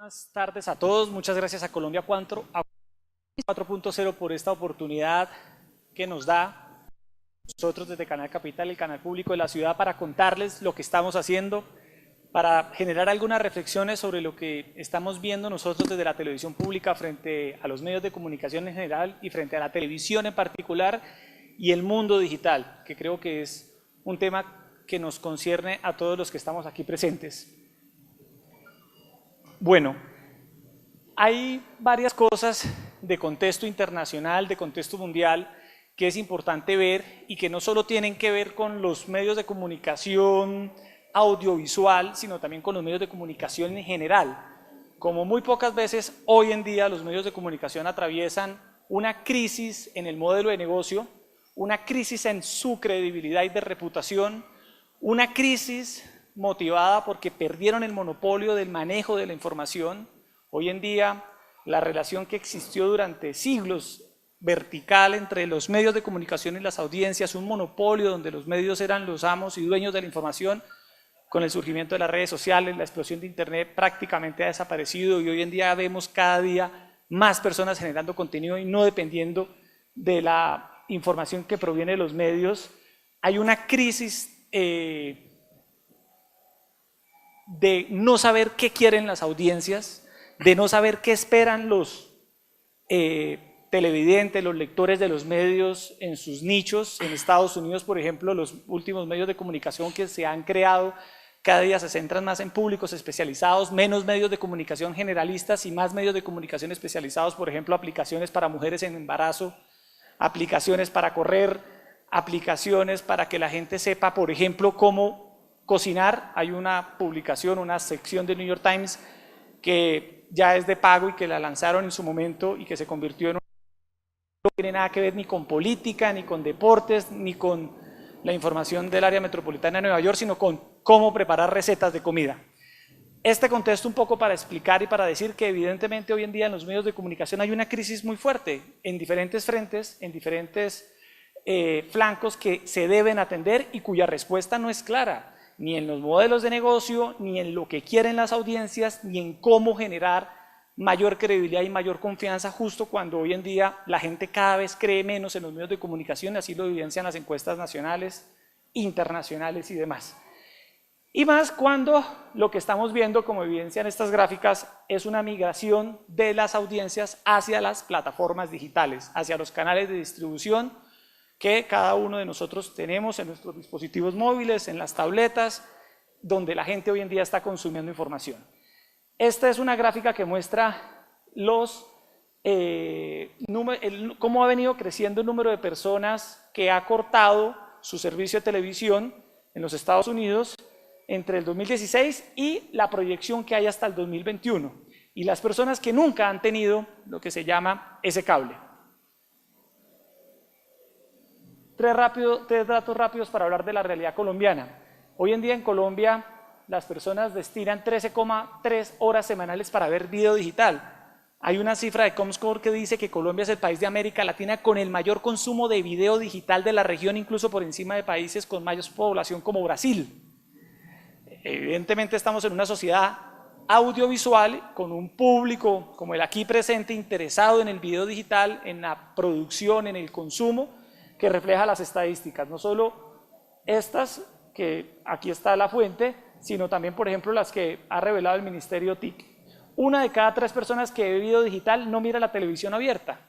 Buenas tardes a todos, muchas gracias a Colombia 4.0 por esta oportunidad que nos da nosotros desde Canal Capital, el canal público de la ciudad, para contarles lo que estamos haciendo, para generar algunas reflexiones sobre lo que estamos viendo nosotros desde la televisión pública frente a los medios de comunicación en general y frente a la televisión en particular y el mundo digital, que creo que es un tema que nos concierne a todos los que estamos aquí presentes. Bueno, hay varias cosas de contexto internacional, de contexto mundial, que es importante ver y que no solo tienen que ver con los medios de comunicación audiovisual, sino también con los medios de comunicación en general. Como muy pocas veces hoy en día los medios de comunicación atraviesan una crisis en el modelo de negocio, una crisis en su credibilidad y de reputación, una crisis motivada porque perdieron el monopolio del manejo de la información. Hoy en día la relación que existió durante siglos vertical entre los medios de comunicación y las audiencias, un monopolio donde los medios eran los amos y dueños de la información, con el surgimiento de las redes sociales, la explosión de internet prácticamente ha desaparecido y hoy en día vemos cada día más personas generando contenido y no dependiendo de la información que proviene de los medios. Hay una crisis de no saber qué quieren las audiencias, de no saber qué esperan los televidentes, los lectores de los medios en sus nichos. En Estados Unidos, por ejemplo, los últimos medios de comunicación que se han creado cada día se centran más en públicos especializados, menos medios de comunicación generalistas y más medios de comunicación especializados, por ejemplo, aplicaciones para mujeres en embarazo, aplicaciones para correr, aplicaciones para que la gente sepa, por ejemplo, cómo cocinar. Hay una publicación, una sección del New York Times que ya es de pago y que la lanzaron en su momento y que se convirtió en no tiene nada que ver ni con política, ni con deportes, ni con la información del área metropolitana de Nueva York, sino con cómo preparar recetas de comida. Este contexto un poco para explicar y para decir que evidentemente hoy en día en los medios de comunicación hay una crisis muy fuerte en diferentes frentes, en diferentes flancos que se deben atender y cuya respuesta no es clara, ni en los modelos de negocio, ni en lo que quieren las audiencias, ni en cómo generar mayor credibilidad y mayor confianza justo cuando hoy en día la gente cada vez cree menos en los medios de comunicación, así lo evidencian las encuestas nacionales, internacionales y demás. Y más cuando lo que estamos viendo, como evidencian estas gráficas, es una migración de las audiencias hacia las plataformas digitales, hacia los canales de distribución que cada uno de nosotros tenemos en nuestros dispositivos móviles, en las tabletas, donde la gente hoy en día está consumiendo información. Esta es una gráfica que muestra cómo ha venido creciendo el número de personas que ha cortado su servicio de televisión en los Estados Unidos entre el 2016 y la proyección que hay hasta el 2021, y las personas que nunca han tenido lo que se llama ese cable. Tres datos rápidos para hablar de la realidad colombiana. Hoy en día en Colombia las personas destinan 13,3 horas semanales para ver video digital. Hay una cifra de Comscore que dice que Colombia es el país de América Latina con el mayor consumo de video digital de la región, incluso por encima de países con mayor población como Brasil. Evidentemente estamos en una sociedad audiovisual con un público como el aquí presente interesado en el video digital, en la producción, en el consumo, que refleja las estadísticas, no solo estas, que aquí está la fuente, sino también, por ejemplo, las que ha revelado el Ministerio TIC. 1 de cada 3 personas que ve video digital no mira la televisión abierta.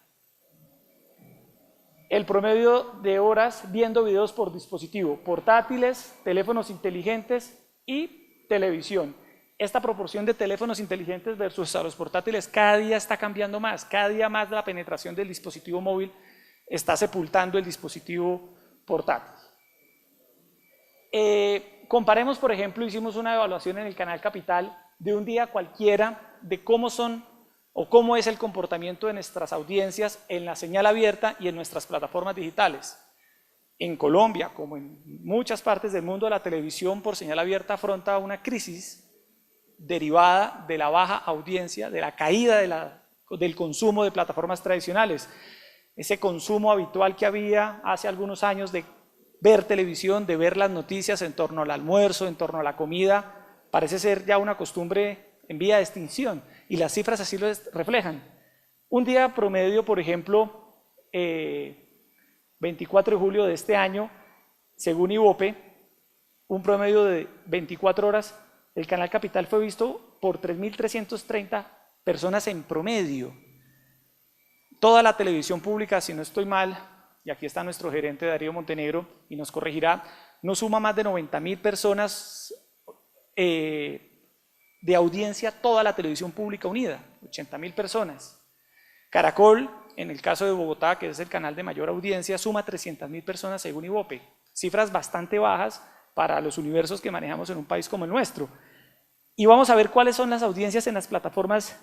El promedio de horas viendo videos por dispositivo, portátiles, teléfonos inteligentes y televisión. Esta proporción de teléfonos inteligentes versus a los portátiles cada día está cambiando más, cada día más la penetración del dispositivo móvil está sepultando el dispositivo portátil. Comparemos, por ejemplo, hicimos una evaluación en el canal Capital de un día cualquiera de cómo son o cómo es el comportamiento de nuestras audiencias en la señal abierta y en nuestras plataformas digitales. En Colombia, como en muchas partes del mundo, la televisión por señal abierta afronta una crisis derivada de la baja audiencia, de la caída del consumo de plataformas tradicionales. Ese consumo habitual que había hace algunos años de ver televisión, de ver las noticias en torno al almuerzo, en torno a la comida, parece ser ya una costumbre en vía de extinción, y las cifras así lo reflejan. Un día promedio, por ejemplo, 24 de julio de este año, según Ibope, un promedio de 24 horas, el Canal Capital fue visto por 3.330 personas en promedio. Toda la televisión pública, si no estoy mal, y aquí está nuestro gerente Darío Montenegro y nos corregirá, no suma más de 90.000 personas de audiencia toda la televisión pública unida, 80.000 personas. Caracol, en el caso de Bogotá, que es el canal de mayor audiencia, suma 300.000 personas según Ibope, cifras bastante bajas para los universos que manejamos en un país como el nuestro. Y vamos a ver cuáles son las audiencias en las plataformas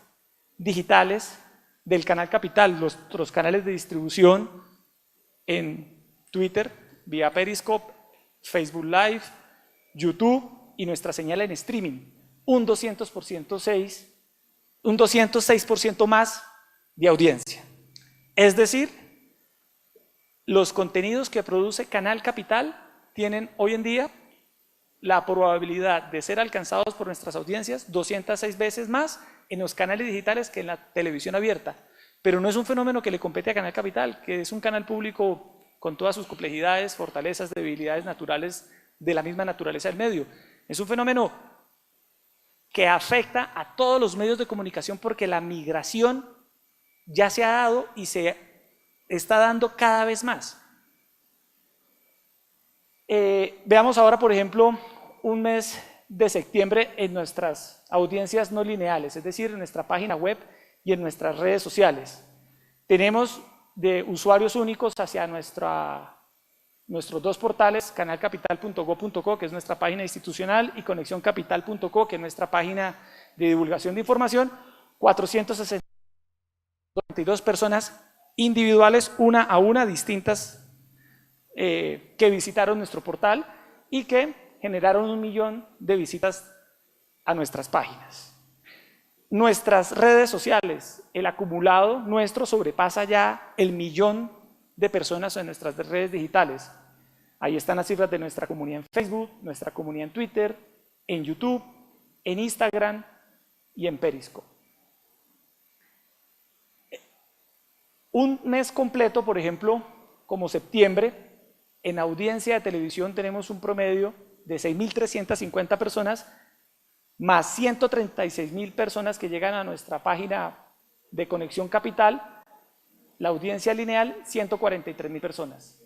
digitales del Canal Capital, los canales de distribución en Twitter, vía Periscope, Facebook Live, YouTube y nuestra señal en streaming, un 206% más de audiencia. Es decir, los contenidos que produce Canal Capital tienen hoy en día la probabilidad de ser alcanzados por nuestras audiencias 206 veces más en los canales digitales que en la televisión abierta. Pero no es un fenómeno que le compete a Canal Capital, que es un canal público con todas sus complejidades, fortalezas, debilidades naturales de la misma naturaleza del medio. Es un fenómeno que afecta a todos los medios de comunicación porque la migración ya se ha dado y se está dando cada vez más. Veamos ahora, por ejemplo, un mes de septiembre en nuestras audiencias no lineales, es decir, en nuestra página web y en nuestras redes sociales. Tenemos de usuarios únicos hacia nuestros dos portales, canalcapital.go.co, que es nuestra página institucional, y conexioncapital.co, que es nuestra página de divulgación de información, 462 personas individuales, una a una, distintas, que visitaron nuestro portal y que generaron 1 millón de visitas a nuestras páginas. Nuestras redes sociales, el acumulado nuestro sobrepasa ya el 1 millón de personas en nuestras redes digitales. Ahí están las cifras de nuestra comunidad en Facebook, nuestra comunidad en Twitter, en YouTube, en Instagram y en Periscope. Un mes completo, por ejemplo, como septiembre, en audiencia de televisión tenemos un promedio de 6.350 personas, más 136.000 personas que llegan a nuestra página de Conexión Capital, la audiencia lineal, 143.000 personas.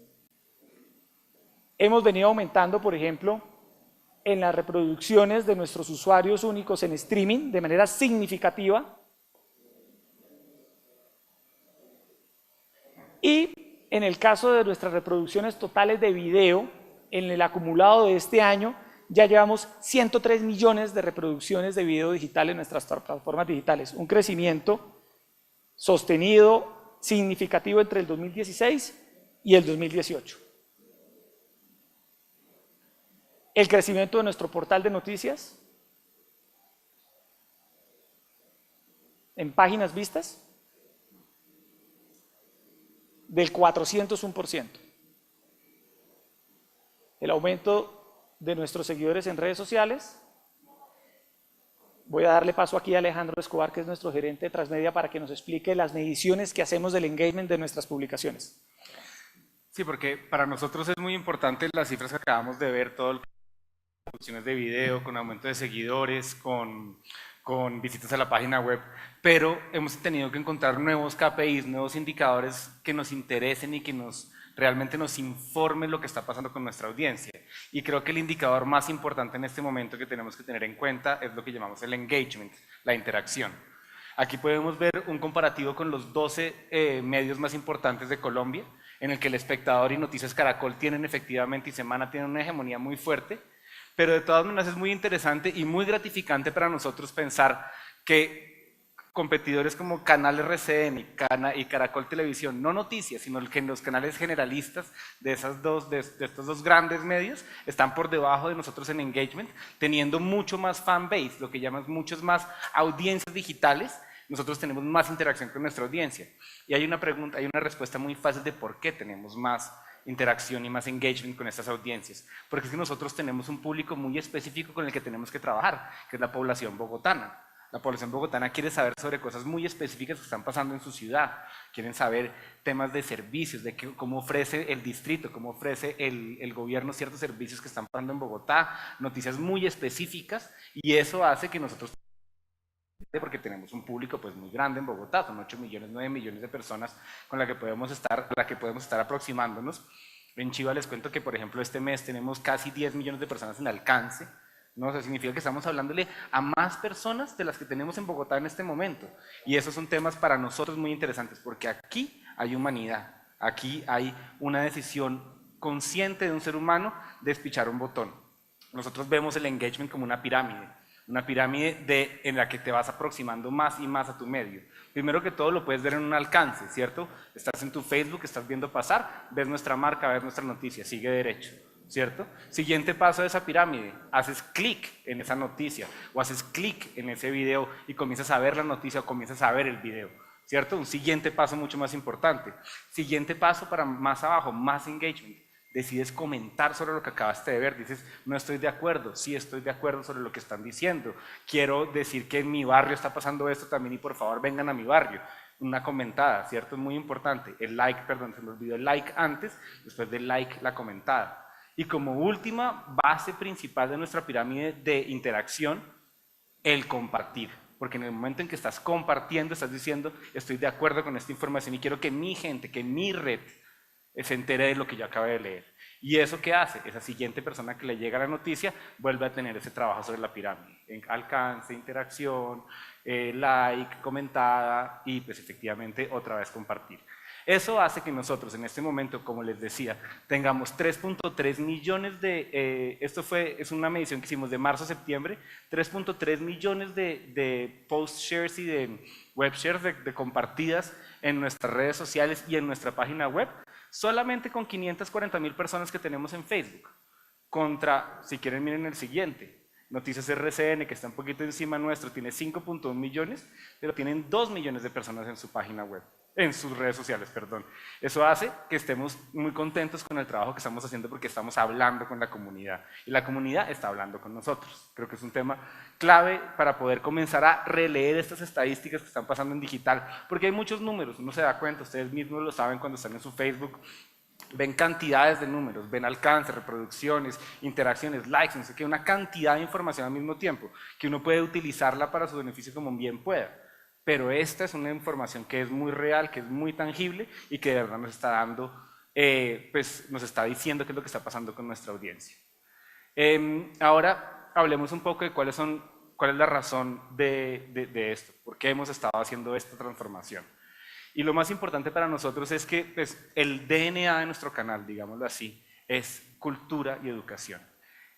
Hemos venido aumentando, por ejemplo, en las reproducciones de nuestros usuarios únicos en streaming de manera significativa. Y en el caso de nuestras reproducciones totales de video, en el acumulado de este año, ya llevamos 103 millones de reproducciones de video digital en nuestras plataformas digitales. Un crecimiento sostenido, significativo entre el 2016 y el 2018. El crecimiento de nuestro portal de noticias en páginas vistas del 401%. El aumento de nuestros seguidores en redes sociales. Voy a darle paso aquí a Alejandro Escobar, que es nuestro gerente de Transmedia, para que nos explique las mediciones que hacemos del engagement de nuestras publicaciones. Sí, porque para nosotros es muy importante las cifras que acabamos de ver, todo el producciones de video, con aumento de seguidores, con visitas a la página web, pero hemos tenido que encontrar nuevos KPIs, nuevos indicadores que nos interesen y que realmente nos informen lo que está pasando con nuestra audiencia. Y creo que el indicador más importante en este momento que tenemos que tener en cuenta es lo que llamamos el engagement, la interacción. Aquí podemos ver un comparativo con los 12 medios más importantes de Colombia, en el que El Espectador y Noticias Caracol tienen efectivamente y Semana tienen una hegemonía muy fuerte, pero de todas maneras es muy interesante y muy gratificante para nosotros pensar que competidores como Canal RCN y Caracol Televisión, no noticias, sino que en los canales generalistas de estos dos grandes medios están por debajo de nosotros en engagement, teniendo mucho más fan base, lo que llaman muchas más audiencias digitales. Nosotros tenemos más interacción con nuestra audiencia. Y hay una respuesta muy fácil de por qué tenemos más interacción y más engagement con estas audiencias. Porque es que nosotros tenemos un público muy específico con el que tenemos que trabajar, que es la población bogotana. La población bogotana quiere saber sobre cosas muy específicas que están pasando en su ciudad. Quieren saber temas de servicios, de cómo ofrece el distrito, cómo ofrece el gobierno ciertos servicios que están pasando en Bogotá, noticias muy específicas, y eso hace que nosotros, porque tenemos un público pues muy grande en Bogotá, son 8 millones, 9 millones de personas con la que podemos estar aproximándonos. En Chiva les cuento que, por ejemplo, este mes tenemos casi 10 millones de personas en alcance, ¿no? O sea, significa que estamos hablándole a más personas de las que tenemos en Bogotá en este momento. Y esos son temas para nosotros muy interesantes, porque aquí hay humanidad, aquí hay una decisión consciente de un ser humano de despichar un botón. Nosotros vemos el engagement como una pirámide en la que te vas aproximando más y más a tu medio. Primero que todo lo puedes ver en un alcance, ¿cierto? Estás en tu Facebook, estás viendo pasar, ves nuestra marca, ves nuestra noticia, sigue derecho, ¿cierto? Siguiente paso de esa pirámide, haces clic en esa noticia o haces clic en ese video y comienzas a ver la noticia o comienzas a ver el video, ¿cierto? Un siguiente paso mucho más importante. Siguiente paso para más abajo, más engagement. Decides comentar sobre lo que acabaste de ver, dices, no estoy de acuerdo, sí estoy de acuerdo sobre lo que están diciendo, quiero decir que en mi barrio está pasando esto también y por favor vengan a mi barrio. Una comentada, ¿cierto? Es muy importante. El like, perdón, se me olvidó el like antes, después del like la comentada. Y como última base principal de nuestra pirámide de interacción, el compartir. Porque en el momento en que estás compartiendo, estás diciendo, estoy de acuerdo con esta información y quiero que mi gente, que mi red se entere de lo que yo acabé de leer. ¿Y eso qué hace? Esa siguiente persona que le llega la noticia vuelve a tener ese trabajo sobre la pirámide. Alcance, interacción, like, comentada y pues efectivamente otra vez compartir. Eso hace que nosotros en este momento, como les decía, tengamos 3.3 millones de, es una medición que hicimos de marzo a septiembre, 3.3 millones de post shares y de web shares de compartidas en nuestras redes sociales y en nuestra página web, solamente con 540,000 personas que tenemos en Facebook, contra, si quieren miren el siguiente, Noticias RCN, que está un poquito encima nuestro, tiene 5.1 millones, pero tienen 2 millones de personas en su página web, en sus redes sociales, perdón. Eso hace que estemos muy contentos con el trabajo que estamos haciendo porque estamos hablando con la comunidad y la comunidad está hablando con nosotros. Creo que es un tema clave para poder comenzar a releer estas estadísticas que están pasando en digital, porque hay muchos números, uno se da cuenta, ustedes mismos lo saben cuando están en su Facebook, ven cantidades de números, ven alcance, reproducciones, interacciones, likes, no sé qué, una cantidad de información al mismo tiempo, que uno puede utilizarla para su beneficio como bien pueda. Pero esta es una información que es muy real, que es muy tangible y que de verdad nos está dando, pues nos está diciendo qué es lo que está pasando con nuestra audiencia. Ahora hablemos un poco de cuál es la razón de esto, por qué hemos estado haciendo esta transformación. Y lo más importante para nosotros es que pues, el DNA de nuestro canal, digámoslo así, es cultura y educación.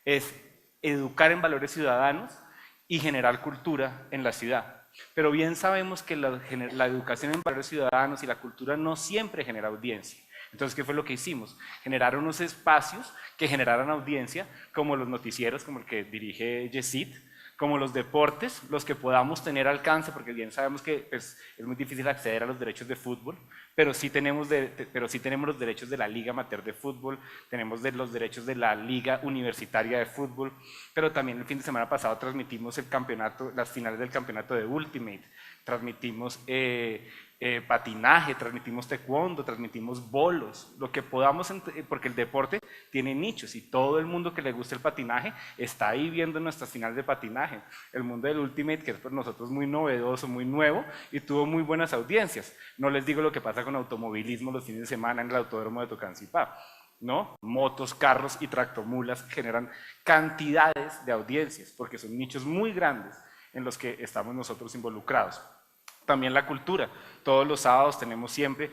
Es educar en valores ciudadanos y generar cultura en la ciudad. Pero bien sabemos que la educación en valores ciudadanos y la cultura no siempre genera audiencia. Entonces, ¿qué fue lo que hicimos? Generar unos espacios que generaran audiencia, como los noticieros, como el que dirige Yesid, como los deportes, los que podamos tener alcance, porque bien sabemos que pues, es muy difícil acceder a los derechos de fútbol, pero sí tenemos los derechos de la Liga Amateur de Fútbol, tenemos los derechos de la Liga Universitaria de Fútbol, pero también el fin de semana pasado transmitimos el campeonato, las finales del campeonato de Ultimate, transmitimos patinaje, transmitimos taekwondo, transmitimos bolos, lo que podamos, porque el deporte tiene nichos y todo el mundo que le gusta el patinaje está ahí viendo nuestras finales de patinaje. El mundo del Ultimate, que es para nosotros muy novedoso, muy nuevo y tuvo muy buenas audiencias. No les digo lo que pasa con automovilismo los fines de semana en el autódromo de Tocancipá, ¿no? Motos, carros y tractomulas generan cantidades de audiencias porque son nichos muy grandes en los que estamos nosotros involucrados. También la cultura. Todos los sábados tenemos siempre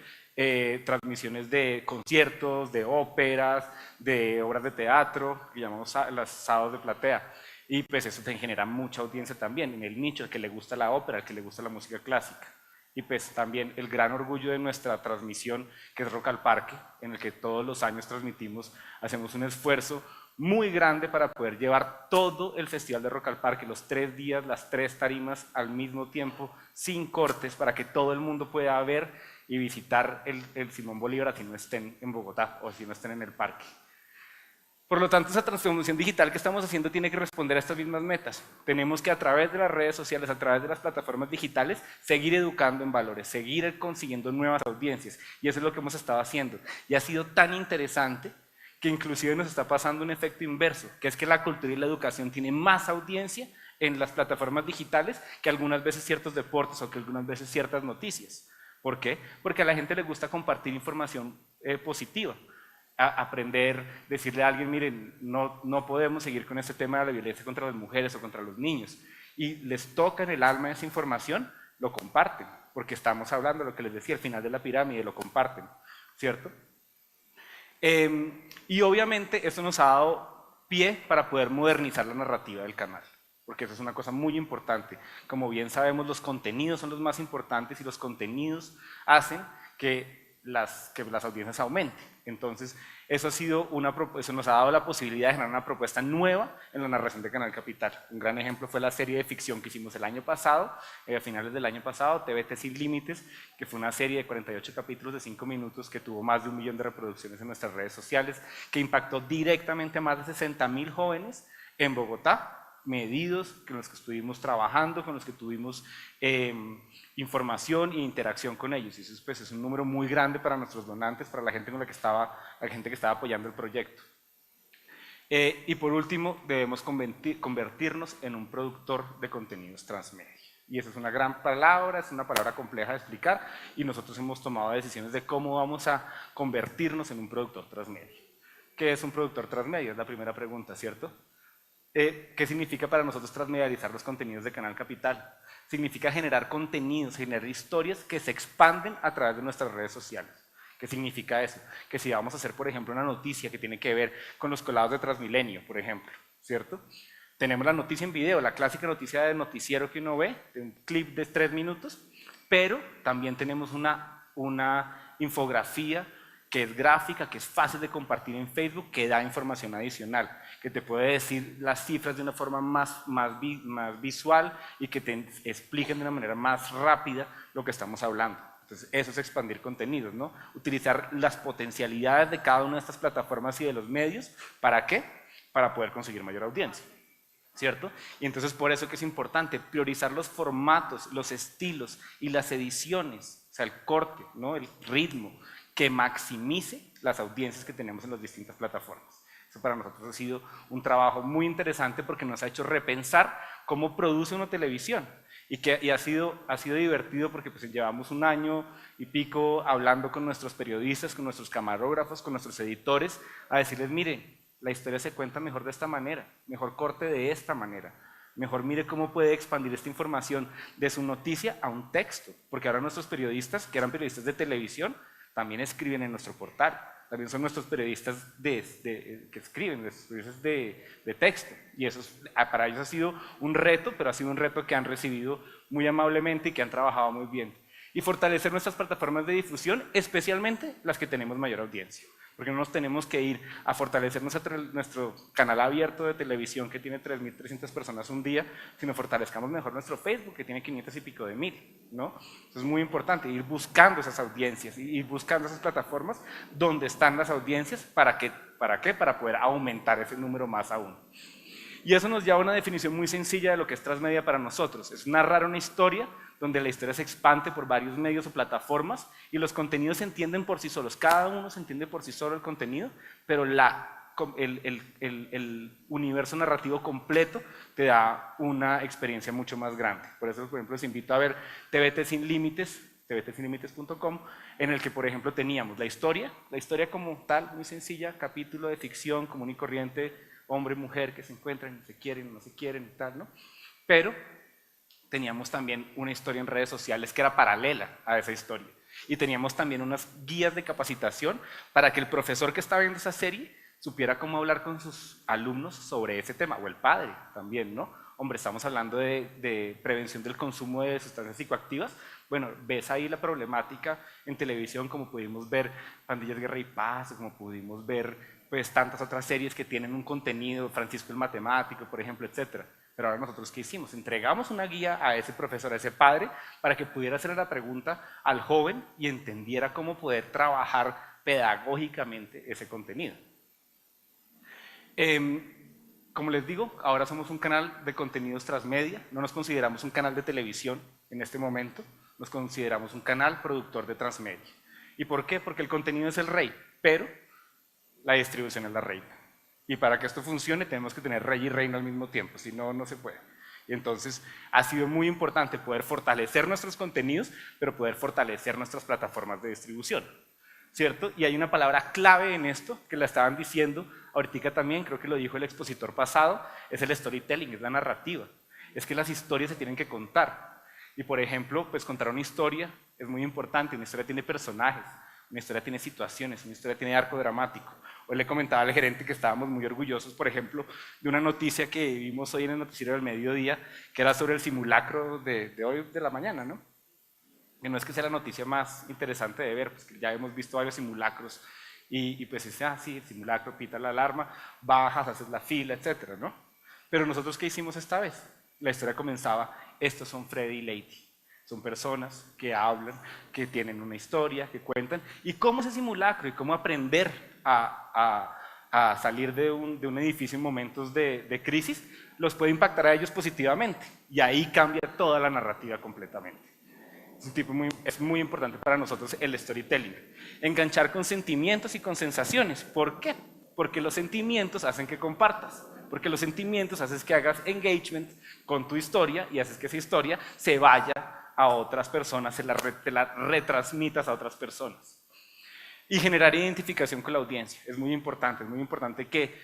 transmisiones de conciertos, de óperas, de obras de teatro, que llamamos los sábados de platea. Y pues eso te genera mucha audiencia también en el nicho, al que le gusta la ópera, al que le gusta la música clásica. Y pues también el gran orgullo de nuestra transmisión, que es Rock al Parque, en el que todos los años transmitimos, hacemos un esfuerzo muy grande para poder llevar todo el Festival de Rock al Parque, los 3 días, las 3 tarimas al mismo tiempo, sin cortes, para que todo el mundo pueda ver y visitar el Simón Bolívar si no estén en Bogotá o si no estén en el parque. Por lo tanto, esa transformación digital que estamos haciendo tiene que responder a estas mismas metas. Tenemos que a través de las redes sociales, a través de las plataformas digitales, seguir educando en valores, seguir consiguiendo nuevas audiencias. Y eso es lo que hemos estado haciendo. Y ha sido tan interesante que inclusive nos está pasando un efecto inverso, que es que la cultura y la educación tienen más audiencia en las plataformas digitales que algunas veces ciertos deportes o que algunas veces ciertas noticias. ¿Por qué? Porque a la gente le gusta compartir información positiva. Aprender, decirle a alguien, miren, no podemos seguir con este tema de la violencia contra las mujeres o contra los niños, y les toca en el alma esa información, lo comparten, porque estamos hablando de lo que les decía, al final de la pirámide, lo comparten, ¿cierto? Y obviamente eso nos ha dado pie para poder modernizar la narrativa del canal, porque eso es una cosa muy importante. Como bien sabemos, los contenidos son los más importantes y los contenidos hacen que las audiencias aumenten. Entonces, eso nos ha dado la posibilidad de generar una propuesta nueva en la narración de Canal Capital. Un gran ejemplo fue la serie de ficción que hicimos el año pasado, a finales del año pasado, TVT Sin Límites, que fue una serie de 48 capítulos de 5 minutos que tuvo más de 1 millón de reproducciones en nuestras redes sociales, que impactó directamente a más de 60.000 jóvenes en Bogotá, medidos con los que estuvimos trabajando, con los que tuvimos información e interacción con ellos. Y eso pues, es un número muy grande para nuestros donantes, para la gente con la que estaba apoyando el proyecto. Y por último, debemos convertirnos en un productor de contenidos transmedia. Y esa es una gran palabra, es una palabra compleja de explicar, y nosotros hemos tomado decisiones de cómo vamos a convertirnos en un productor transmedia. ¿Qué es un productor transmedia? Es la primera pregunta, ¿cierto? ¿Qué significa para nosotros transmedializar los contenidos de Canal Capital? Significa generar contenidos, generar historias que se expanden a través de nuestras redes sociales. ¿Qué significa eso? Que si vamos a hacer, por ejemplo, una noticia que tiene que ver con los colados de Transmilenio, por ejemplo, ¿cierto? Tenemos la noticia en video, la clásica noticia de noticiero que uno ve, de un clip de 3 minutos, pero también tenemos una infografía que es gráfica, que es fácil de compartir en Facebook, que da información adicional, que te puede decir las cifras de una forma más visual y que te expliquen de una manera más rápida lo que estamos hablando. Entonces, eso es expandir contenidos, ¿no? Utilizar las potencialidades de cada una de estas plataformas y de los medios, ¿para qué? Para poder conseguir mayor audiencia, ¿cierto? Y entonces por eso que es importante priorizar los formatos, los estilos y las ediciones, o sea, el corte, ¿no? El ritmo, que maximice las audiencias que tenemos en las distintas plataformas. Eso para nosotros ha sido un trabajo muy interesante porque nos ha hecho repensar cómo produce una televisión y ha sido divertido porque pues llevamos 1 año y pico hablando con nuestros periodistas, con nuestros camarógrafos, con nuestros editores, a decirles, mire, la historia se cuenta mejor de esta manera, mejor corte de esta manera, mejor mire cómo puede expandir esta información de su noticia a un texto, porque ahora nuestros periodistas, que eran periodistas de televisión, también escriben en nuestro portal, también son nuestros periodistas que escriben, nuestros periodistas de texto, y eso para ellos ha sido un reto, pero ha sido un reto que han recibido muy amablemente y que han trabajado muy bien. Y fortalecer nuestras plataformas de difusión, especialmente las que tenemos mayor audiencia, porque no nos tenemos que ir a fortalecer nuestro canal abierto de televisión que tiene 3.300 personas un día, sino fortalezcamos mejor nuestro Facebook que tiene 500 y pico de mil, ¿no? Eso es muy importante, ir buscando esas audiencias, ir buscando esas plataformas donde están las audiencias, ¿para qué? Para poder aumentar ese número más aún. Y eso nos lleva a una definición muy sencilla de lo que es transmedia para nosotros, es narrar una historia donde la historia se expande por varios medios o plataformas y los contenidos se entienden por sí solos, cada uno se entiende por sí solo el contenido, pero el universo narrativo completo te da una experiencia mucho más grande. Por eso, por ejemplo, les invito a ver TVT Sin Límites, tvtsinlimites.com, en el que, por ejemplo, teníamos la historia como tal, muy sencilla, capítulo de ficción común y corriente, hombre y mujer que se encuentran, se quieren, no se quieren y tal, ¿no? Pero teníamos también una historia en redes sociales que era paralela a esa historia. Y teníamos también unas guías de capacitación para que el profesor que estaba viendo esa serie supiera cómo hablar con sus alumnos sobre ese tema, o el padre también, ¿no? Hombre, estamos hablando de prevención del consumo de sustancias psicoactivas. Bueno, ves ahí la problemática en televisión, como pudimos ver Pandillas, Guerra y Paz, como pudimos ver pues tantas otras series que tienen un contenido, Francisco el Matemático, por ejemplo, etcétera. Pero ahora nosotros, ¿qué hicimos? Entregamos una guía a ese profesor, a ese padre, para que pudiera hacerle la pregunta al joven y entendiera cómo poder trabajar pedagógicamente ese contenido. Como les digo, ahora somos un canal de contenidos transmedia, no nos consideramos un canal de televisión en este momento, nos consideramos un canal productor de transmedia. ¿Y por qué? Porque el contenido es el rey, pero la distribución es la reina. Y para que esto funcione tenemos que tener rey y reina al mismo tiempo, si no, no se puede. Y entonces ha sido muy importante poder fortalecer nuestros contenidos, pero poder fortalecer nuestras plataformas de distribución, ¿cierto? Y hay una palabra clave en esto, que la estaban diciendo ahorita también, creo que lo dijo el expositor pasado, es el storytelling, es la narrativa. Es que las historias se tienen que contar. Y por ejemplo, pues contar una historia es muy importante, una historia tiene personajes, una historia tiene situaciones, una historia tiene arco dramático. Hoy le comentaba al gerente que estábamos muy orgullosos, por ejemplo, de una noticia que vimos hoy en el noticiero del mediodía, que era sobre el simulacro de hoy de la mañana, ¿no? Que no es que sea la noticia más interesante de ver, pues que ya hemos visto varios simulacros y pues dice, ah, sí, el simulacro, pita la alarma, bajas, haces la fila, etcétera, ¿no? Pero nosotros, ¿qué hicimos esta vez? La historia comenzaba, estos son Freddy y Lady. Son personas que hablan, que tienen una historia, que cuentan, y cómo ese simulacro y cómo aprender a salir de un edificio en momentos de crisis los puede impactar a ellos positivamente, y ahí cambia toda la narrativa completamente. Es muy importante para nosotros el storytelling. Enganchar con sentimientos y con sensaciones. ¿Por qué? Porque los sentimientos hacen que compartas. Porque los sentimientos hacen que hagas engagement con tu historia y haces que esa historia se vaya a otras personas, te la retransmitas a otras personas. Y generar identificación con la audiencia. Es muy importante que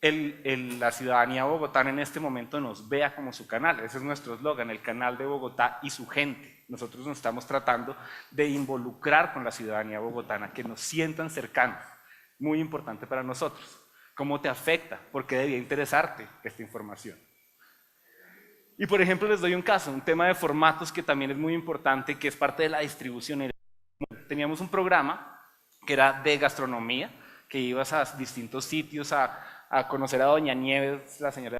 la ciudadanía bogotana en este momento nos vea como su canal. Ese es nuestro eslogan, el canal de Bogotá y su gente. Nosotros nos estamos tratando de involucrar con la ciudadanía bogotana, que nos sientan cercanos. Muy importante para nosotros. ¿Cómo te afecta? ¿Por qué debía interesarte esta información? Y por ejemplo les doy un caso, un tema de formatos que también es muy importante, que es parte de la distribución. Teníamos un programa que era de gastronomía, que ibas a distintos sitios a conocer a Doña Nieves, la señora,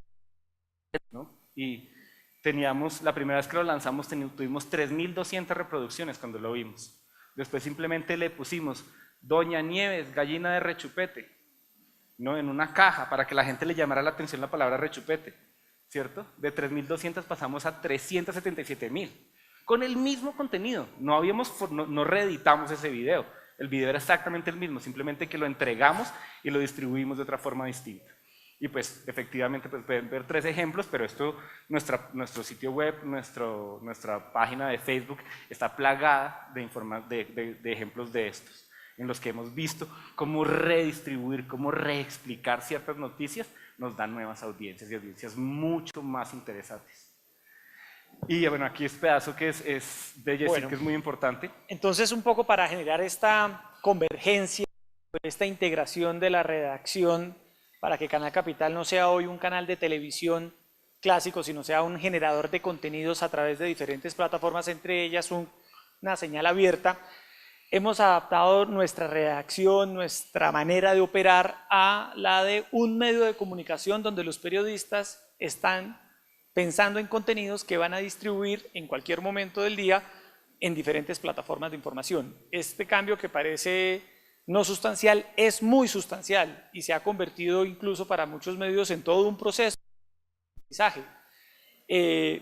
¿no? Y teníamos, la primera vez que lo lanzamos tuvimos 3.200 reproducciones cuando lo vimos. Después simplemente le pusimos Doña Nieves, gallina de rechupete, ¿no? En una caja para que la gente le llamara la atención la palabra rechupete, ¿cierto? De 3.200 pasamos a 377.000, con el mismo contenido. No reeditamos ese video. El video era exactamente el mismo, simplemente que lo entregamos y lo distribuimos de otra forma distinta. Y pues efectivamente pues pueden ver 3 ejemplos, pero esto, nuestro sitio web, nuestra página de Facebook está plagada de ejemplos de estos, en los que hemos visto cómo redistribuir, cómo reexplicar ciertas noticias, nos dan nuevas audiencias y audiencias mucho más interesantes. Y bueno, aquí este pedazo que es de Jessica, que es muy importante. Entonces, un poco para generar esta convergencia, esta integración de la redacción, para que Canal Capital no sea hoy un canal de televisión clásico, sino sea un generador de contenidos a través de diferentes plataformas, entre ellas una señal abierta, hemos adaptado nuestra redacción, nuestra manera de operar a la de un medio de comunicación donde los periodistas están pensando en contenidos que van a distribuir en cualquier momento del día en diferentes plataformas de información. Este cambio, que parece no sustancial, es muy sustancial y se ha convertido incluso para muchos medios en todo un proceso de aprendizaje.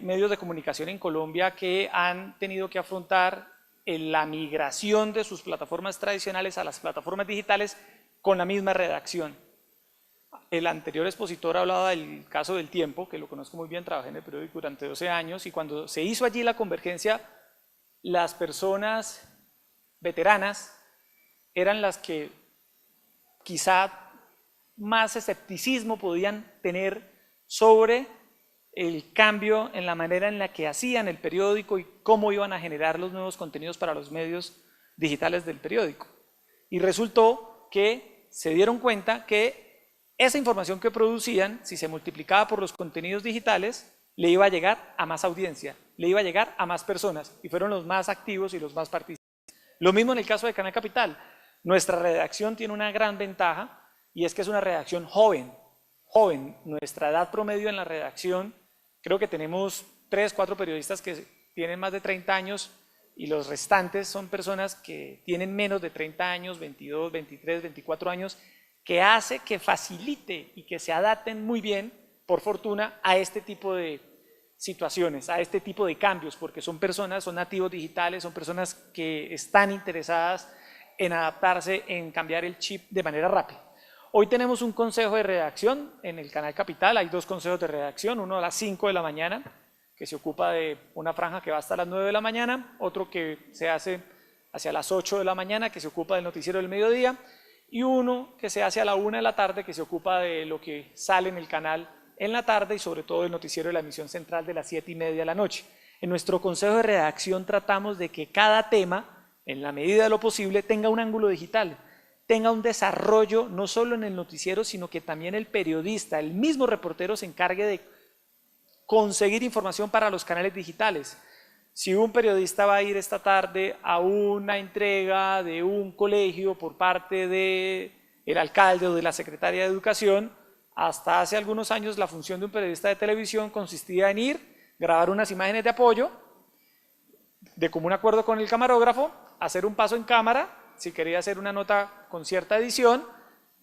Medios de comunicación en Colombia que han tenido que afrontar la migración de sus plataformas tradicionales a las plataformas digitales con la misma redacción. El anterior expositor hablaba del caso del Tiempo, que lo conozco muy bien, trabajé en el periódico durante 12 años, y cuando se hizo allí la convergencia, las personas veteranas eran las que quizá más escepticismo podían tener sobre el cambio en la manera en la que hacían el periódico y cómo iban a generar los nuevos contenidos para los medios digitales del periódico. Y resultó que se dieron cuenta que esa información que producían, si se multiplicaba por los contenidos digitales, le iba a llegar a más audiencia, le iba a llegar a más personas, y fueron los más activos y los más participantes. Lo mismo en el caso de Canal Capital. Nuestra redacción tiene una gran ventaja, y es que es una redacción joven. Nuestra edad promedio en la redacción, creo que tenemos 3, 4 periodistas que tienen más de 30 años, y los restantes son personas que tienen menos de 30 años, 22, 23, 24 años, que hace que facilite y que se adapten muy bien, por fortuna, a este tipo de situaciones, a este tipo de cambios, porque son personas, son nativos digitales, son personas que están interesadas en adaptarse, en cambiar el chip de manera rápida. Hoy tenemos un consejo de redacción en el canal Capital, hay 2 consejos de redacción, uno a las 5 de la mañana, que se ocupa de una franja que va hasta las 9 de la mañana, otro que se hace hacia las 8 de la mañana, que se ocupa del noticiero del mediodía, y uno que se hace a la 1 de la tarde, que se ocupa de lo que sale en el canal en la tarde y sobre todo el noticiero de la emisión central de las 7:30 de la noche. En nuestro consejo de redacción tratamos de que cada tema, en la medida de lo posible, tenga un ángulo digital, tenga un desarrollo no solo en el noticiero, sino que también el periodista, el mismo reportero se encargue de conseguir información para los canales digitales. Si un periodista va a ir esta tarde a una entrega de un colegio por parte del alcalde o de la secretaria de Educación, hasta hace algunos años la función de un periodista de televisión consistía en ir, grabar unas imágenes de apoyo, de común acuerdo con el camarógrafo, hacer un paso en cámara, si quería hacer una nota con cierta edición,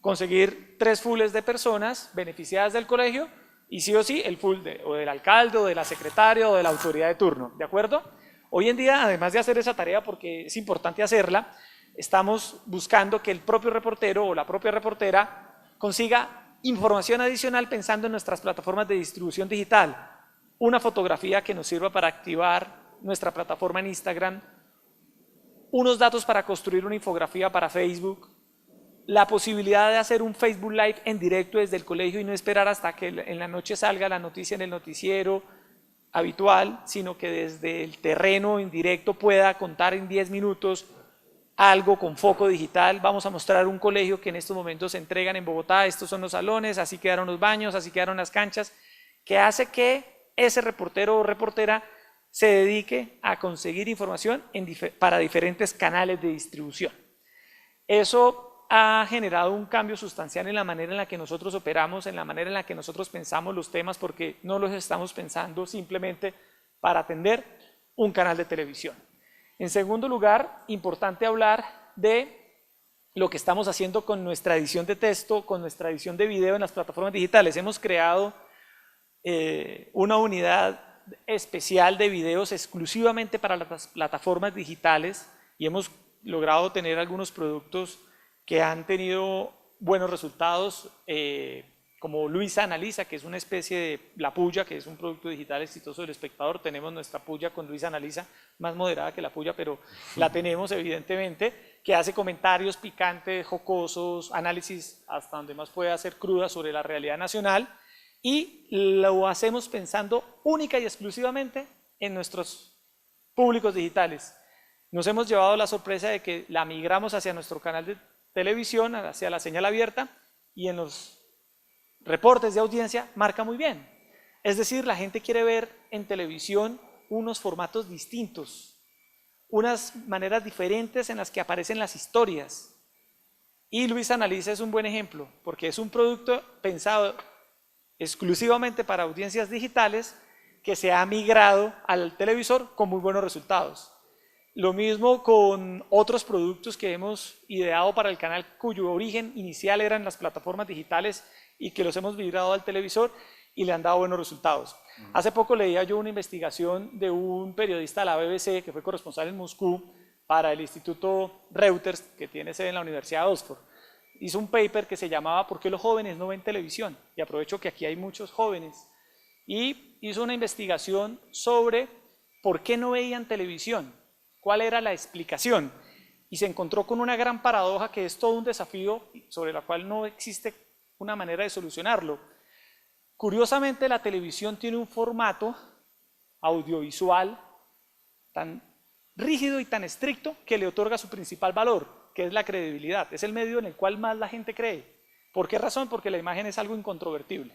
conseguir 3 fulls de personas beneficiadas del colegio y sí o sí el full o del alcalde o de la secretaria o de la autoridad de turno, ¿de acuerdo? Hoy en día, además de hacer esa tarea, porque es importante hacerla, estamos buscando que el propio reportero o la propia reportera consiga información adicional pensando en nuestras plataformas de distribución digital, una fotografía que nos sirva para activar nuestra plataforma en Instagram, unos datos para construir una infografía para Facebook, la posibilidad de hacer un Facebook Live en directo desde el colegio y no esperar hasta que en la noche salga la noticia en el noticiero habitual, sino que desde el terreno en directo pueda contar en 10 minutos algo con foco digital. Vamos a mostrar un colegio que en estos momentos se entregan en Bogotá, estos son los salones, así quedaron los baños, así quedaron las canchas, que hace que ese reportero o reportera se dedique a conseguir información para diferentes canales de distribución. Eso ha generado un cambio sustancial en la manera en la que nosotros operamos, en la manera en la que nosotros pensamos los temas, porque no los estamos pensando simplemente para atender un canal de televisión. En segundo lugar, importante hablar de lo que estamos haciendo con nuestra edición de texto, con nuestra edición de video en las plataformas digitales. Hemos creado una unidad especial de videos exclusivamente para las plataformas digitales y hemos logrado tener algunos productos que han tenido buenos resultados, como Luisa Analiza, que es una especie de La Puya, que es un producto digital exitoso del Espectador. Tenemos nuestra puya con Luisa Analiza, más moderada que la puya, pero la tenemos evidentemente, que hace comentarios picantes, jocosos, análisis hasta donde más puede hacer cruda sobre la realidad nacional, y lo hacemos pensando única y exclusivamente en nuestros públicos digitales. Nos hemos llevado la sorpresa de que la migramos hacia nuestro canal de televisión, hacia la señal abierta, y en los reportes de audiencia marca muy bien. Es decir, la gente quiere ver en televisión unos formatos distintos, unas maneras diferentes en las que aparecen las historias. Y Luis Analiza es un buen ejemplo, porque es un producto pensado exclusivamente para audiencias digitales que se ha migrado al televisor con muy buenos resultados. Lo mismo con otros productos que hemos ideado para el canal cuyo origen inicial eran las plataformas digitales y que los hemos migrado al televisor y le han dado buenos resultados. Hace poco leía yo una investigación de un periodista de la BBC que fue corresponsal en Moscú para el Instituto Reuters, que tiene sede en la Universidad de Oxford. Hizo un paper que se llamaba ¿Por qué los jóvenes no ven televisión? Y aprovecho que aquí hay muchos jóvenes. Y hizo una investigación sobre por qué no veían televisión, cuál era la explicación. Y se encontró con una gran paradoja que es todo un desafío sobre la cual no existe una manera de solucionarlo. Curiosamente, la televisión tiene un formato audiovisual tan rígido y tan estricto que le otorga su principal valor, que es la credibilidad. Es el medio en el cual más la gente cree. ¿Por qué razón? Porque la imagen es algo incontrovertible.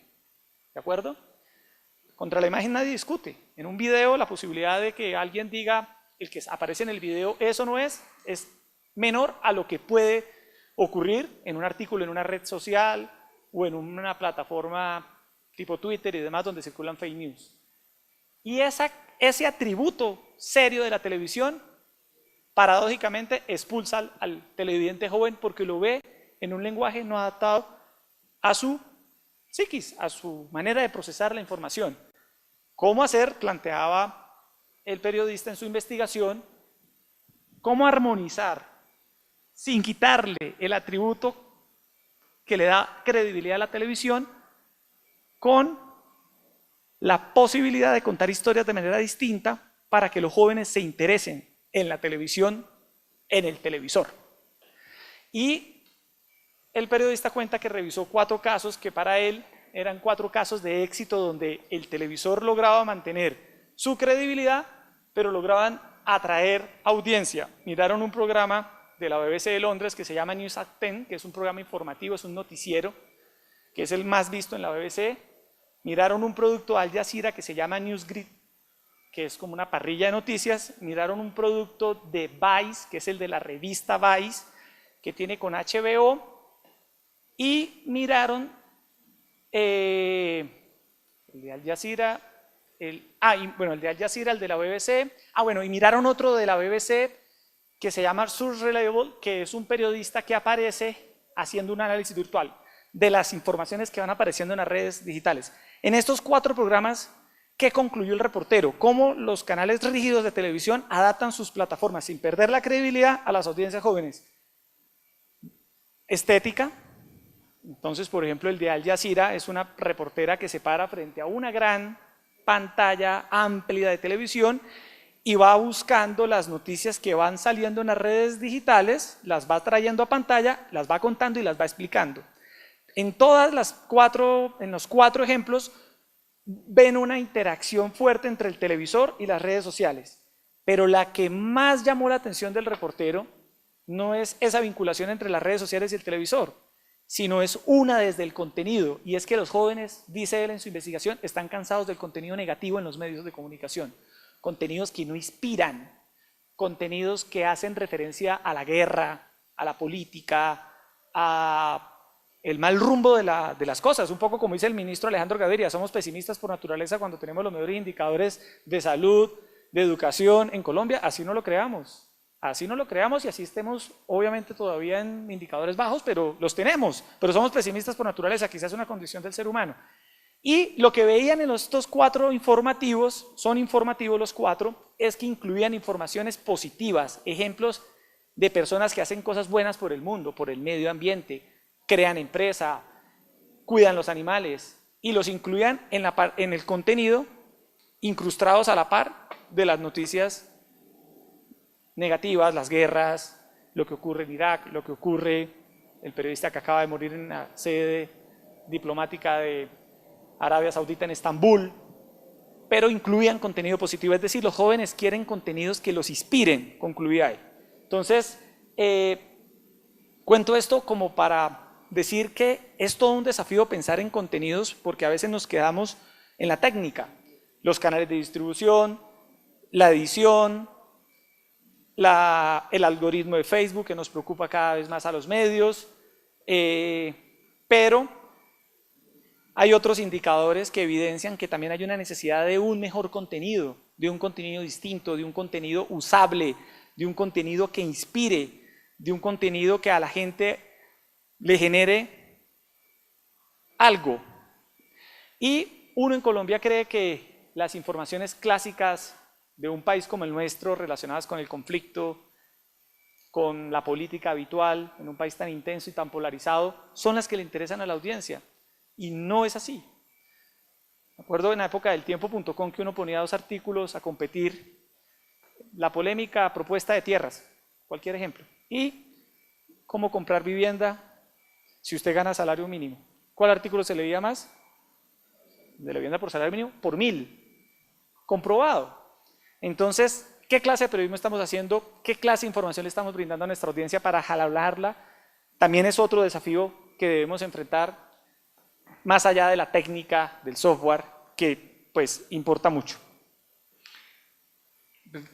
¿De acuerdo? Contra la imagen nadie discute. En un video la posibilidad de que alguien diga, el que aparece en el video, eso no es menor a lo que puede ocurrir en un artículo, en una red social o en una plataforma tipo Twitter y demás donde circulan fake news. Y ese atributo serio de la televisión, paradójicamente, expulsa al televidente joven porque lo ve en un lenguaje no adaptado a su psiquis, a su manera de procesar la información. ¿Cómo hacer? Planteaba el periodista en su investigación, cómo armonizar sin quitarle el atributo que le da credibilidad a la televisión con la posibilidad de contar historias de manera distinta para que los jóvenes se interesen en la televisión, en el televisor. Y el periodista cuenta que revisó 4 casos que para él eran 4 casos de éxito donde el televisor lograba mantener su credibilidad, pero lograban atraer audiencia. Miraron un programa de la BBC de Londres que se llama News at 10, que es un programa informativo, es un noticiero, que es el más visto en la BBC. Miraron un producto de Al Jazeera que se llama Newsgrid, que es como una parrilla de noticias. Miraron un producto de Vice, que es el de la revista Vice, que tiene con HBO. Y miraron el de Al Jazeera, el de Al Jazeera, el de la BBC. Y miraron otro de la BBC que se llama Source Reliable, que es un periodista que aparece haciendo un análisis virtual de las informaciones que van apareciendo en las redes digitales. En estos 4 programas, ¿qué concluyó el reportero? Cómo los canales rígidos de televisión adaptan sus plataformas sin perder la credibilidad a las audiencias jóvenes. Estética. Entonces, por ejemplo, el de Al Jazeera es una reportera que se para frente a una gran pantalla amplia de televisión y va buscando las noticias que van saliendo en las redes digitales, las va trayendo a pantalla, las va contando y las va explicando. En los 4 ejemplos ven una interacción fuerte entre el televisor y las redes sociales, pero la que más llamó la atención del reportero no es esa vinculación entre las redes sociales y el televisor, sino es una desde el contenido, y es que los jóvenes, dice él en su investigación, están cansados del contenido negativo en los medios de comunicación. Contenidos que no inspiran, contenidos que hacen referencia a la guerra, a la política, a el mal rumbo de las cosas, un poco como dice el ministro Alejandro Gaviria, somos pesimistas por naturaleza cuando tenemos los mejores indicadores de salud, de educación en Colombia, así no lo creamos y así estemos obviamente todavía en indicadores bajos, pero los tenemos, pero somos pesimistas por naturaleza, quizás es una condición del ser humano. Y lo que veían en estos 4 informativos, son informativos los 4, es que incluían informaciones positivas, ejemplos de personas que hacen cosas buenas por el mundo, por el medio ambiente, crean empresa, cuidan los animales, y los incluían en el contenido, incrustados a la par de las noticias negativas, las guerras, lo que ocurre en Irak, lo que ocurre, el periodista que acaba de morir en la sede diplomática de Arabia Saudita en Estambul, pero incluían contenido positivo, es decir, los jóvenes quieren contenidos que los inspiren, concluía él. Entonces, cuento esto como para decir que es todo un desafío pensar en contenidos, porque a veces nos quedamos en la técnica, los canales de distribución, la edición, el algoritmo de Facebook que nos preocupa cada vez más a los medios, pero hay otros indicadores que evidencian que también hay una necesidad de un mejor contenido, de un contenido distinto, de un contenido usable, de un contenido que inspire, de un contenido que a la gente le genere algo. Y uno en Colombia cree que las informaciones clásicas de un país como el nuestro, relacionadas con el conflicto, con la política habitual, en un país tan intenso y tan polarizado, son las que le interesan a la audiencia. Y no es así. Me acuerdo en la época del tiempo.com que uno ponía 2 artículos a competir, la polémica propuesta de tierras, cualquier ejemplo, y cómo comprar vivienda si usted gana salario mínimo. ¿Cuál artículo se leía más? De la vivienda por salario mínimo, por 1000. Comprobado. Entonces, ¿qué clase de periodismo estamos haciendo? ¿Qué clase de información le estamos brindando a nuestra audiencia para jalarla? También es otro desafío que debemos enfrentar, más allá de la técnica, del software, que pues importa mucho.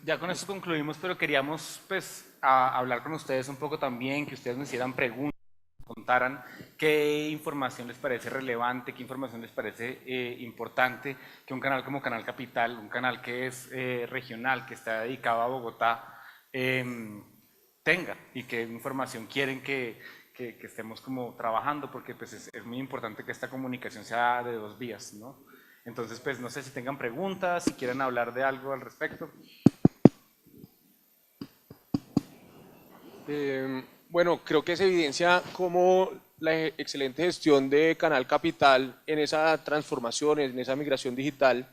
Ya con esto concluimos, pero queríamos pues hablar con ustedes un poco también, que ustedes nos hicieran preguntas, contaran qué información les parece relevante, qué información les parece importante que un canal como Canal Capital, un canal que es regional, que está dedicado a Bogotá, tenga, y qué información quieren que que estemos como trabajando, porque pues es muy importante que esta comunicación sea de dos vías, ¿no? Entonces, pues no sé si tengan preguntas, si quieren hablar de algo al respecto. Bueno, creo que se evidencia cómo la excelente gestión de Canal Capital en esa transformación, en esa migración digital,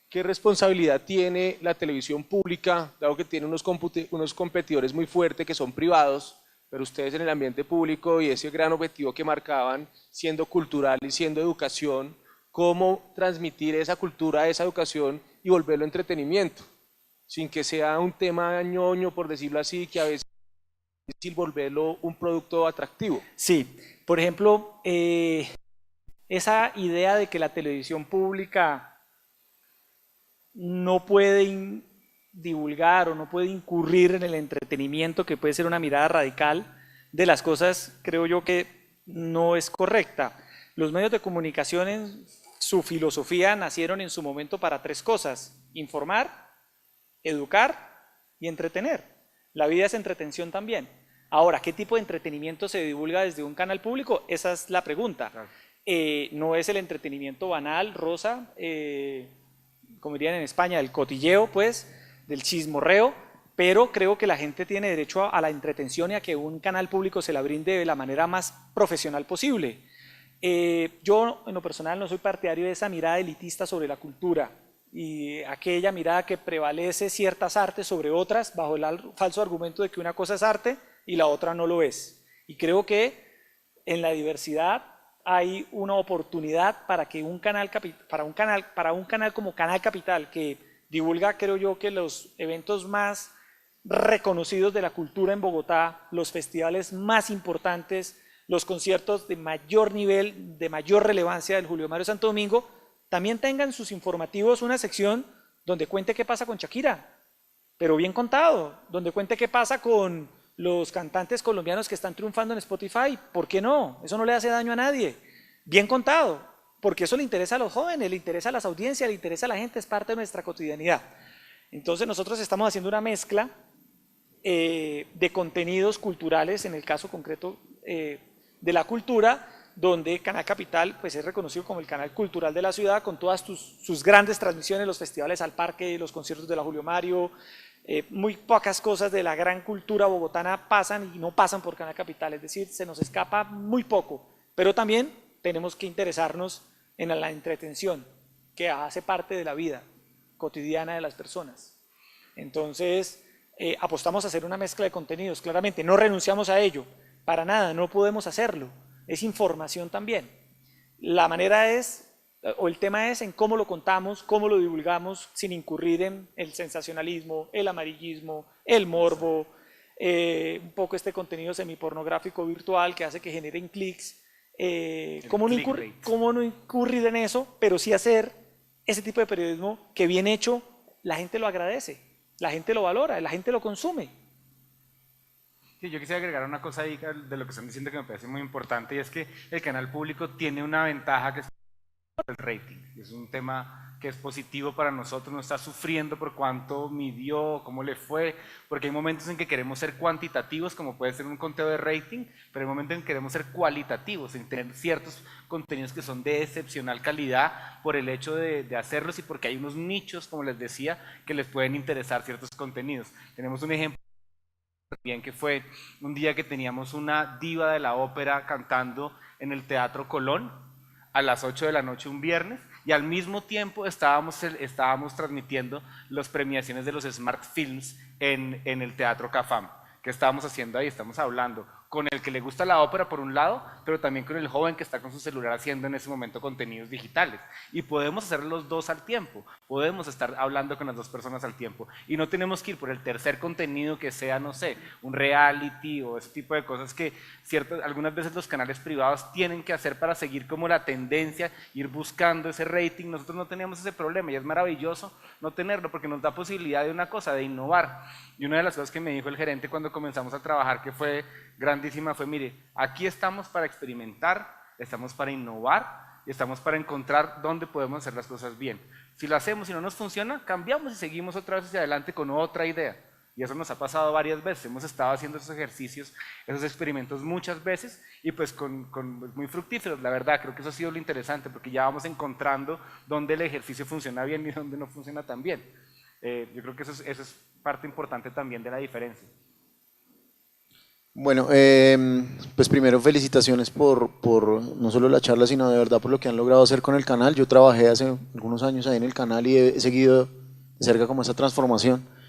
qué responsabilidad tiene la televisión pública, dado que tiene unos competidores muy fuertes que son privados, pero ustedes en el ambiente público y ese gran objetivo que marcaban, siendo cultural y siendo educación, cómo transmitir esa cultura, esa educación y volverlo entretenimiento, sin que sea un tema ñoño, por decirlo así, que a veces es difícil volverlo un producto atractivo. Sí, por ejemplo, esa idea de que la televisión pública no puede divulgar o no puede incurrir en el entretenimiento, que puede ser una mirada radical de las cosas, creo yo que no es correcta. Los medios de comunicación en su filosofía nacieron en su momento para tres cosas: informar, educar y entretener. La vida es entretención también. Ahora, ¿qué tipo de entretenimiento se divulga desde un canal público? Esa es la pregunta. Claro. No es el entretenimiento banal, rosa, como dirían en España, el cotilleo, pues, del chismorreo, pero creo que la gente tiene derecho a la entretención y a que un canal público se la brinde de la manera más profesional posible. Yo, en lo personal, no soy partidario de esa mirada elitista sobre la cultura y aquella mirada que prevalece ciertas artes sobre otras bajo el falso argumento de que una cosa es arte y la otra no lo es. Y creo que en la diversidad hay una oportunidad para que un canal como Canal Capital, que divulga, creo yo, que los eventos más reconocidos de la cultura en Bogotá, los festivales más importantes, los conciertos de mayor nivel, de mayor relevancia del Julio Mario Santo Domingo, también tengan sus informativos una sección donde cuente qué pasa con Shakira, pero bien contado, donde cuente qué pasa con los cantantes colombianos que están triunfando en Spotify. ¿Por qué no? Eso no le hace daño a nadie. Bien contado, porque eso le interesa a los jóvenes, le interesa a las audiencias, le interesa a la gente, es parte de nuestra cotidianidad. Entonces nosotros estamos haciendo una mezcla de contenidos culturales, en el caso concreto de la cultura, donde Canal Capital pues, es reconocido como el canal cultural de la ciudad, con todas sus grandes transmisiones, los festivales al parque, los conciertos de la Julio Mario. Muy pocas cosas de la gran cultura bogotana pasan y no pasan por Canal Capital, es decir, se nos escapa muy poco, pero también tenemos que interesarnos en la entretención, que hace parte de la vida cotidiana de las personas. Entonces, apostamos a hacer una mezcla de contenidos, claramente, no renunciamos a ello, para nada, no podemos hacerlo, es información también. La manera es, o el tema es en cómo lo contamos, cómo lo divulgamos, sin incurrir en el sensacionalismo, el amarillismo, el morbo, un poco este contenido semipornográfico virtual que hace que generen clics. ¿Cómo no incurrir en eso? Pero sí hacer ese tipo de periodismo que bien hecho, la gente lo agradece, la gente lo valora, la gente lo consume. Sí, yo quisiera agregar una cosa ahí de lo que están diciendo que me parece muy importante, y es que el canal público tiene una ventaja que es el rating. Es un tema que es positivo para nosotros, no está sufriendo por cuánto midió, cómo le fue, porque hay momentos en que queremos ser cuantitativos, como puede ser un conteo de rating, pero hay momentos en que queremos ser cualitativos, en tener ciertos contenidos que son de excepcional calidad por el hecho de hacerlos y porque hay unos nichos, como les decía, que les pueden interesar ciertos contenidos. Tenemos un ejemplo también que fue un día que teníamos una diva de la ópera cantando en el Teatro Colón a las 8 de la noche un viernes, y al mismo tiempo estábamos transmitiendo las premiaciones de los Smart Films en el Teatro Cafam. ¿Qué estábamos haciendo ahí? Estamos hablando con el que le gusta la ópera por un lado, pero también con el joven que está con su celular haciendo en ese momento contenidos digitales. Y podemos hacer los dos al tiempo, podemos estar hablando con las dos personas al tiempo. Y no tenemos que ir por el tercer contenido que sea, no sé, un reality o ese tipo de cosas que algunas veces los canales privados tienen que hacer para seguir como la tendencia, ir buscando ese rating. Nosotros no teníamos ese problema y es maravilloso no tenerlo porque nos da posibilidad de una cosa, de innovar. Y una de las cosas que me dijo el gerente cuando comenzamos a trabajar, que fue grandísima, fue: mire, aquí estamos para experimentar, estamos para innovar y estamos para encontrar dónde podemos hacer las cosas bien. Si lo hacemos y no nos funciona, cambiamos y seguimos otra vez hacia adelante con otra idea. Y eso nos ha pasado varias veces, hemos estado haciendo esos ejercicios, esos experimentos muchas veces y pues muy fructíferos, la verdad, creo que eso ha sido lo interesante porque ya vamos encontrando dónde el ejercicio funciona bien y dónde no funciona tan bien. Yo creo que eso es parte importante también de la diferencia. Bueno, pues primero felicitaciones por no solo la charla, sino de verdad por lo que han logrado hacer con el canal. Yo trabajé hace algunos años ahí en el canal y he seguido de cerca como esa transformación.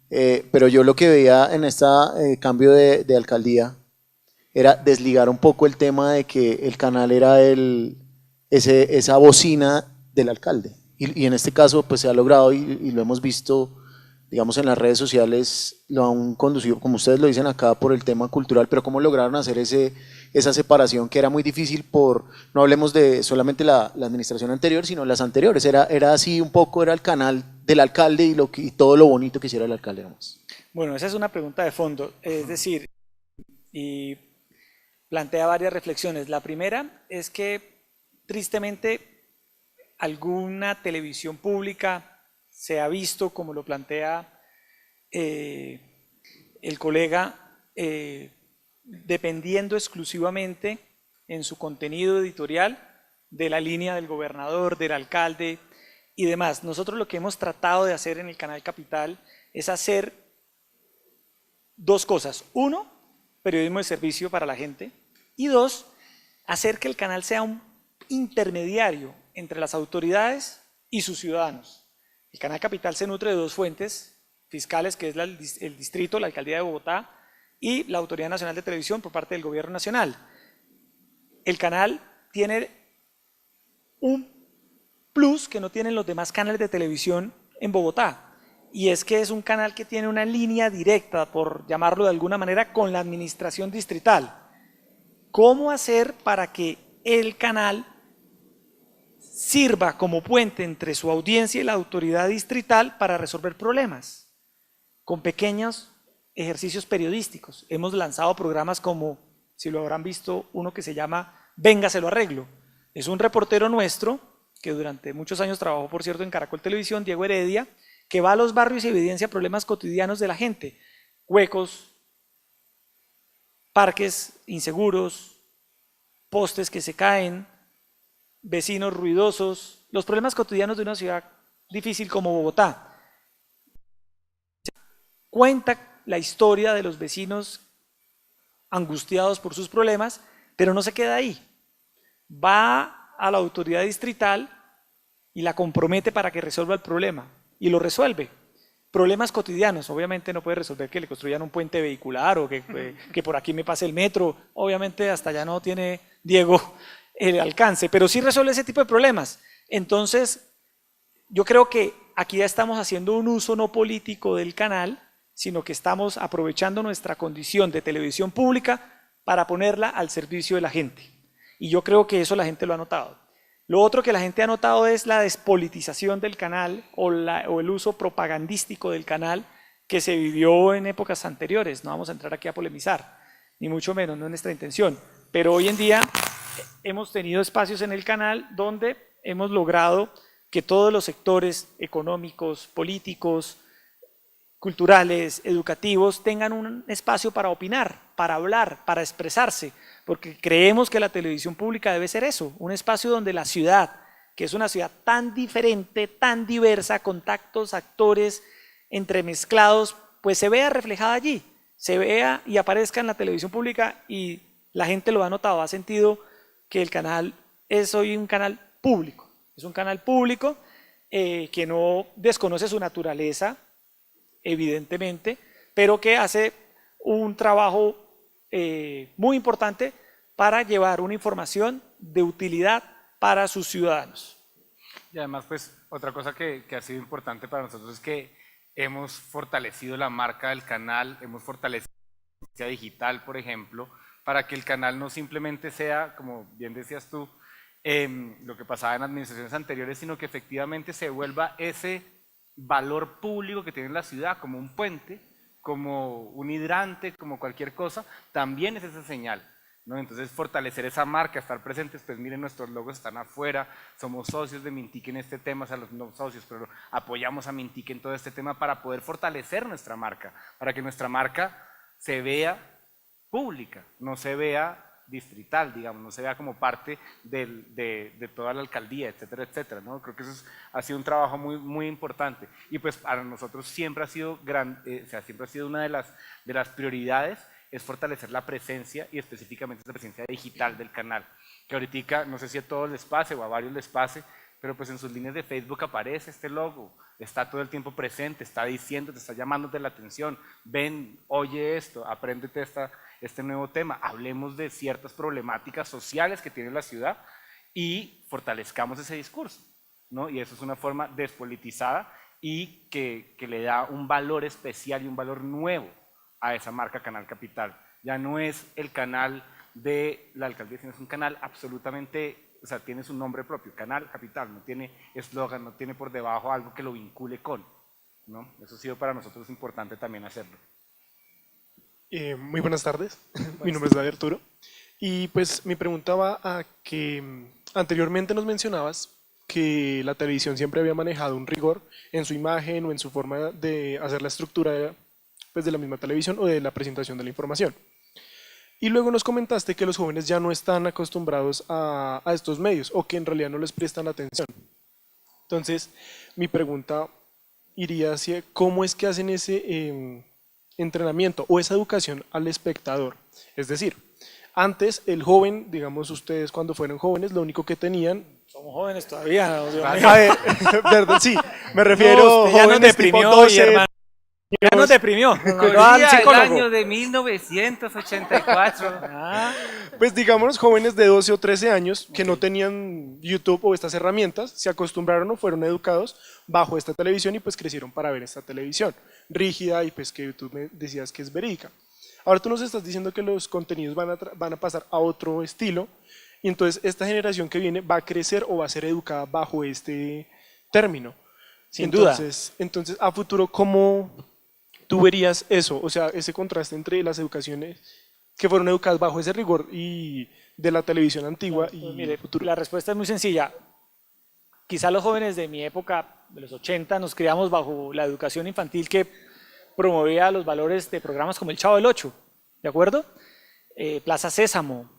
Pero yo lo que veía en este cambio de alcaldía era desligar un poco el tema de que el canal era esa bocina del alcalde. Y en este caso pues se ha logrado y lo hemos visto, digamos, en las redes sociales, lo han conducido, como ustedes lo dicen acá, por el tema cultural, pero cómo lograron hacer esa separación que era muy difícil no hablemos de solamente la administración anterior, sino las anteriores, era así un poco, era el canal del alcalde y todo lo bonito que hiciera el alcalde nomás. Bueno, esa es una pregunta de fondo, es decir, y plantea varias reflexiones. La primera es que, tristemente, alguna televisión pública se ha visto, como lo plantea el colega, dependiendo exclusivamente en su contenido editorial de la línea del gobernador, del alcalde y demás. Nosotros lo que hemos tratado de hacer en el Canal Capital es hacer dos cosas. Uno, periodismo de servicio para la gente. Y dos, hacer que el canal sea un intermediario entre las autoridades y sus ciudadanos. El Canal Capital se nutre de dos fuentes fiscales, que es el distrito, la alcaldía de Bogotá, y la Autoridad Nacional de Televisión por parte del Gobierno Nacional. El canal tiene un plus que no tienen los demás canales de televisión en Bogotá, y es que es un canal que tiene una línea directa, por llamarlo de alguna manera, con la administración distrital. ¿Cómo hacer para que el canal sirva como puente entre su audiencia y la autoridad distrital para resolver problemas? Con pequeños ejercicios periodísticos. Hemos lanzado programas como, si lo habrán visto, uno que se llama Venga, se lo arreglo. Es un reportero nuestro, que durante muchos años trabajó, por cierto, en Caracol Televisión, Diego Heredia, que va a los barrios y evidencia problemas cotidianos de la gente. Huecos, parques inseguros, postes que se caen, vecinos ruidosos, los problemas cotidianos de una ciudad difícil como Bogotá. Cuenta la historia de los vecinos angustiados por sus problemas, pero no se queda ahí. Va a la autoridad distrital y la compromete para que resuelva el problema, y lo resuelve. Problemas cotidianos, obviamente no puede resolver que le construyan un puente vehicular o que por aquí me pase el metro, obviamente hasta allá no tiene Diego el alcance, pero sí resuelve ese tipo de problemas. Entonces, yo creo que aquí ya estamos haciendo un uso no político del canal, sino que estamos aprovechando nuestra condición de televisión pública para ponerla al servicio de la gente. Y yo creo que eso la gente lo ha notado. Lo otro que la gente ha notado es la despolitización del canal o el uso propagandístico del canal que se vivió en épocas anteriores. No vamos a entrar aquí a polemizar, ni mucho menos, no es nuestra intención. Pero hoy en día hemos tenido espacios en el canal donde hemos logrado que todos los sectores económicos, políticos, culturales, educativos, tengan un espacio para opinar, para hablar, para expresarse, porque creemos que la televisión pública debe ser eso, un espacio donde la ciudad, que es una ciudad tan diferente, tan diversa, con tantos actores entremezclados, pues se vea reflejada allí, se vea y aparezca en la televisión pública, y la gente lo ha notado, ha sentido que el canal es hoy un canal público, es un canal público que no desconoce su naturaleza, evidentemente, pero que hace un trabajo muy importante para llevar una información de utilidad para sus ciudadanos. Y además, pues, otra cosa que ha sido importante para nosotros es que hemos fortalecido la marca del canal, hemos fortalecido la presencia digital, por ejemplo, para que el canal no simplemente sea, como bien decías tú, lo que pasaba en administraciones anteriores, sino que efectivamente se vuelva ese valor público que tiene la ciudad, como un puente, como un hidrante, como cualquier cosa, también es esa señal. ¿no? Entonces, fortalecer esa marca, estar presentes, pues miren, nuestros logos están afuera, somos socios de Mintic en este tema, o sea, los no socios, pero apoyamos a Mintic en todo este tema para poder fortalecer nuestra marca, para que nuestra marca se vea pública, no se vea distrital, digamos, no se vea como parte de toda la alcaldía, etcétera, etcétera, ¿no? Creo que eso ha sido un trabajo muy, muy importante y pues para nosotros siempre ha sido, siempre ha sido una de las prioridades es fortalecer la presencia y específicamente la presencia digital del canal, que ahorita no sé si a todos les pase o a varios les pase, pero pues en sus líneas de Facebook aparece este logo, está todo el tiempo presente, está diciendo, te está llamándote la atención, ven, oye esto, apréndete este nuevo tema, hablemos de ciertas problemáticas sociales que tiene la ciudad y fortalezcamos ese discurso, ¿no? Y eso es una forma despolitizada y que le da un valor especial y un valor nuevo a esa marca Canal Capital. Ya no es el canal de la alcaldía, sino es un canal absolutamente, o sea, tiene su nombre propio, Canal Capital, no tiene eslogan, no tiene por debajo algo que lo vincule con, ¿no? Eso ha sido para nosotros importante también hacerlo. Muy buenas tardes, mi nombre es David Arturo y pues mi pregunta va a que anteriormente nos mencionabas que la televisión siempre había manejado un rigor en su imagen o en su forma de hacer la estructura pues, de la misma televisión o de la presentación de la información. Y luego nos comentaste que los jóvenes ya no están acostumbrados a estos medios o que en realidad no les prestan atención. Entonces, mi pregunta iría hacia cómo es que hacen ese entrenamiento o esa educación al espectador. Es decir, antes el joven, digamos ustedes cuando fueron jóvenes, lo único que tenían... Somos jóvenes todavía, ¿no? A ver, perdón, sí, me refiero No, usted ya nos jóvenes tipo deprimió, 12, hermano. Ya nos deprimió. Nos va al Corría el psicólogo. año de 1984. pues digamos jóvenes de 12 o 13 años que no tenían YouTube o estas herramientas, se acostumbraron o fueron educados bajo esta televisión y pues crecieron para ver esta televisión rígida y pues que tú me decías que es verídica. Ahora tú nos estás diciendo que los contenidos van a pasar a otro estilo y entonces esta generación que viene va a crecer o va a ser educada bajo este término. Sin duda. Entonces, a futuro, ¿cómo tú verías eso? O sea, ese contraste entre las educaciones que fueron educadas bajo ese rigor y de la televisión antigua y Mire, el futuro. la respuesta es muy sencilla. Quizá los jóvenes de mi época, de los 80, nos criamos bajo la educación infantil que promovía los valores de programas como El Chavo del Ocho, ¿de acuerdo? Plaza Sésamo,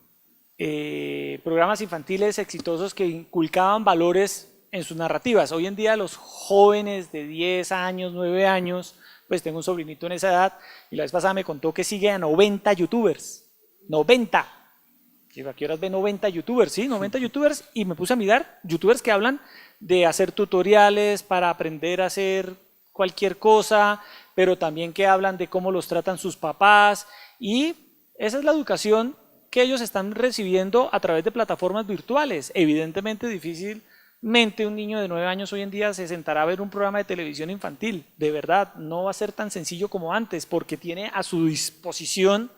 programas infantiles exitosos que inculcaban valores en sus narrativas. Hoy en día los jóvenes de 10 años, 9 años, pues tengo un sobrinito en esa edad y la vez pasada me contó que sigue a 90 youtubers. 90. ¿A qué horas ve 90 youtubers? Sí, 90 youtubers y me puse a mirar youtubers que hablan de hacer tutoriales para aprender a hacer cualquier cosa, pero también que hablan de cómo los tratan sus papás y esa es la educación que ellos están recibiendo a través de plataformas virtuales. Evidentemente difícilmente un niño de 9 años hoy en día se sentará a ver un programa de televisión infantil. De verdad, no va a ser tan sencillo como antes porque tiene a su disposición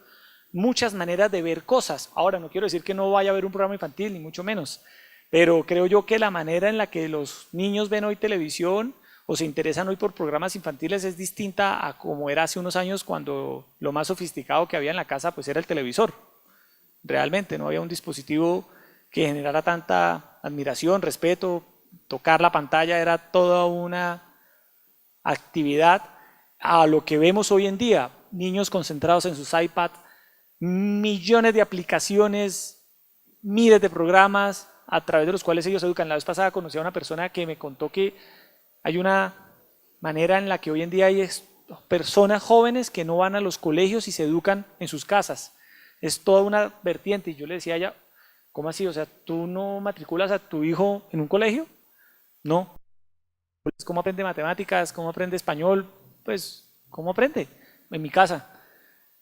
muchas maneras de ver cosas. Ahora, no quiero decir que no vaya a haber un programa infantil, ni mucho menos, pero creo yo que la manera en la que los niños ven hoy televisión o se interesan hoy por programas infantiles es distinta a como era hace unos años cuando lo más sofisticado que había en la casa pues era el televisor. Realmente no había un dispositivo que generara tanta admiración, respeto, tocar la pantalla era toda una actividad a lo que vemos hoy en día, niños concentrados en sus iPads, millones de aplicaciones, miles de programas a través de los cuales ellos se educan. La vez pasada conocí a una persona que me contó que hay una manera en la que hoy en día hay personas jóvenes que no van a los colegios y se educan en sus casas. Es toda una vertiente y yo le decía a ella, ¿cómo así? O sea, ¿tú no matriculas a tu hijo en un colegio? No. Pues, ¿cómo aprende matemáticas? ¿Cómo aprende español? Pues, ¿cómo aprende? En mi casa.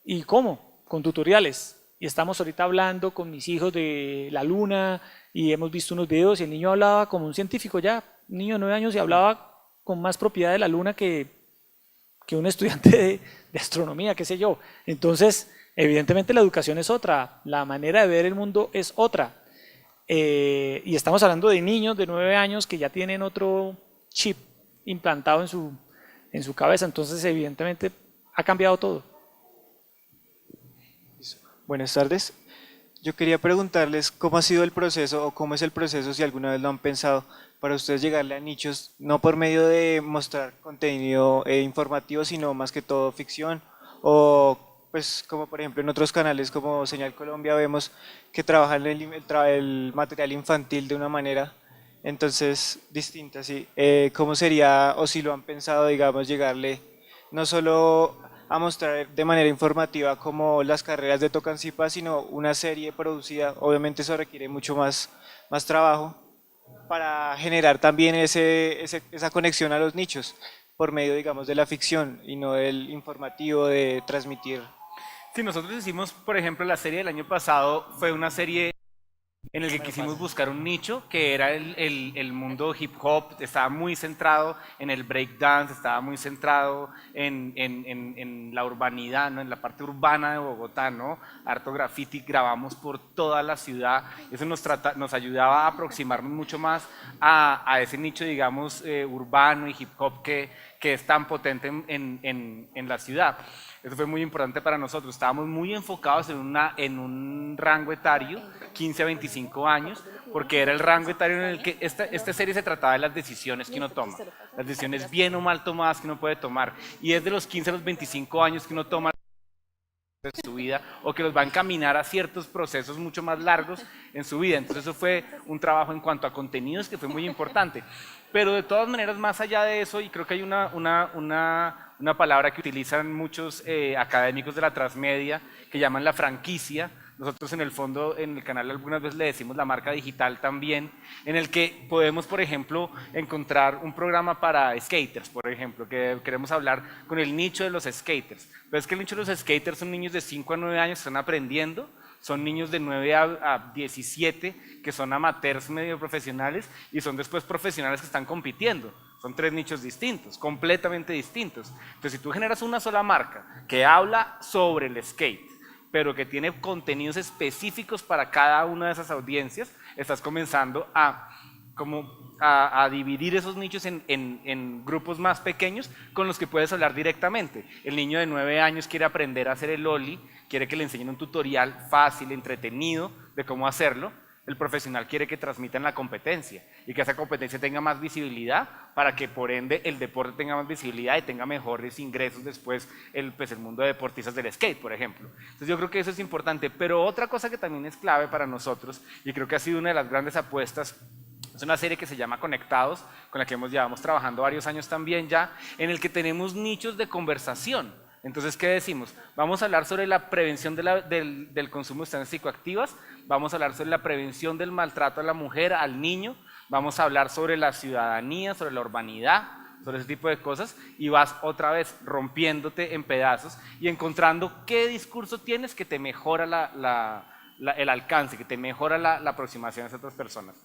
¿Y cómo? Con tutoriales. Y estamos ahorita hablando con mis hijos de la luna y hemos visto unos videos y el niño hablaba como un científico ya, un niño de 9 años y hablaba con más propiedad de la luna que un estudiante de astronomía, qué sé yo. Entonces, evidentemente la educación es otra, la manera de ver el mundo es otra. Y estamos hablando de niños de 9 años que ya tienen otro chip implantado en su cabeza, entonces evidentemente ha cambiado todo. Buenas tardes. Yo quería preguntarles cómo ha sido el proceso o cómo es el proceso, si alguna vez lo han pensado, para ustedes llegarle a nichos, no por medio de mostrar contenido informativo, sino más que todo ficción, o pues como por ejemplo en otros canales como Señal Colombia vemos que trabajan el material infantil de una manera entonces distinta, ¿sí? ¿Cómo sería, o si lo han pensado, digamos, llegarle no solo a mostrar de manera informativa como las carreras de Tocancipá, sino una serie producida? Obviamente eso requiere mucho más trabajo para generar también esa conexión a los nichos por medio, digamos, de la ficción y no del informativo, de transmitir. Sí, nosotros hicimos, por ejemplo, la serie del año pasado fue una serie en el que quisimos buscar un nicho que era el mundo hip hop, estaba muy centrado en el breakdance, estaba muy centrado en la urbanidad, ¿no? En la parte urbana de Bogotá, ¿no? Harto graffiti, grabamos por toda la ciudad, eso nos ayudaba a aproximarnos mucho más a ese nicho, digamos, urbano y hip hop que es tan potente en la ciudad. Eso fue muy importante para nosotros. Estábamos muy enfocados en un rango etario, 15 a 25 años, porque era el rango etario en el que esta serie se trataba de las decisiones que uno toma, las decisiones bien o mal tomadas que uno puede tomar. Y es de los 15 a los 25 años que uno toma de su vida o que los va a encaminar a ciertos procesos mucho más largos en su vida. Entonces eso fue un trabajo en cuanto a contenidos que fue muy importante. Pero de todas maneras, más allá de eso, y creo que hay una palabra que utilizan muchos académicos de la transmedia que llaman la franquicia. Nosotros en el fondo, en el canal algunas veces le decimos la marca digital también, en el que podemos, por ejemplo, encontrar un programa para skaters, por ejemplo, que queremos hablar con el nicho de los skaters. Pero es que el nicho de los skaters son niños de 5 a 9 años que están aprendiendo, son niños de 9 a 17 que son amateurs medio profesionales y son después profesionales que están compitiendo. Son 3 nichos distintos, completamente distintos. Entonces, si tú generas una sola marca que habla sobre el skate, pero que tiene contenidos específicos para cada una de esas audiencias, estás comenzando a dividir esos nichos en grupos más pequeños con los que puedes hablar directamente. El niño de 9 años quiere aprender a hacer el ollie, quiere que le enseñen un tutorial fácil, entretenido de cómo hacerlo. El profesional quiere que transmitan la competencia y que esa competencia tenga más visibilidad para que por ende el deporte tenga más visibilidad y tenga mejores ingresos después el mundo de deportistas del skate, por ejemplo. Entonces yo creo que eso es importante, pero otra cosa que también es clave para nosotros y creo que ha sido una de las grandes apuestas es una serie que se llama Conectados, con la que llevamos trabajando varios años también ya, en el que tenemos nichos de conversación. Entonces, ¿qué decimos? Vamos a hablar sobre la prevención del consumo de sustancias psicoactivas, vamos a hablar sobre la prevención del maltrato a la mujer, al niño, vamos a hablar sobre la ciudadanía, sobre la urbanidad, sobre ese tipo de cosas, y vas otra vez rompiéndote en pedazos y encontrando qué discurso tienes que te mejora el alcance, que te mejora la aproximación a esas otras personas.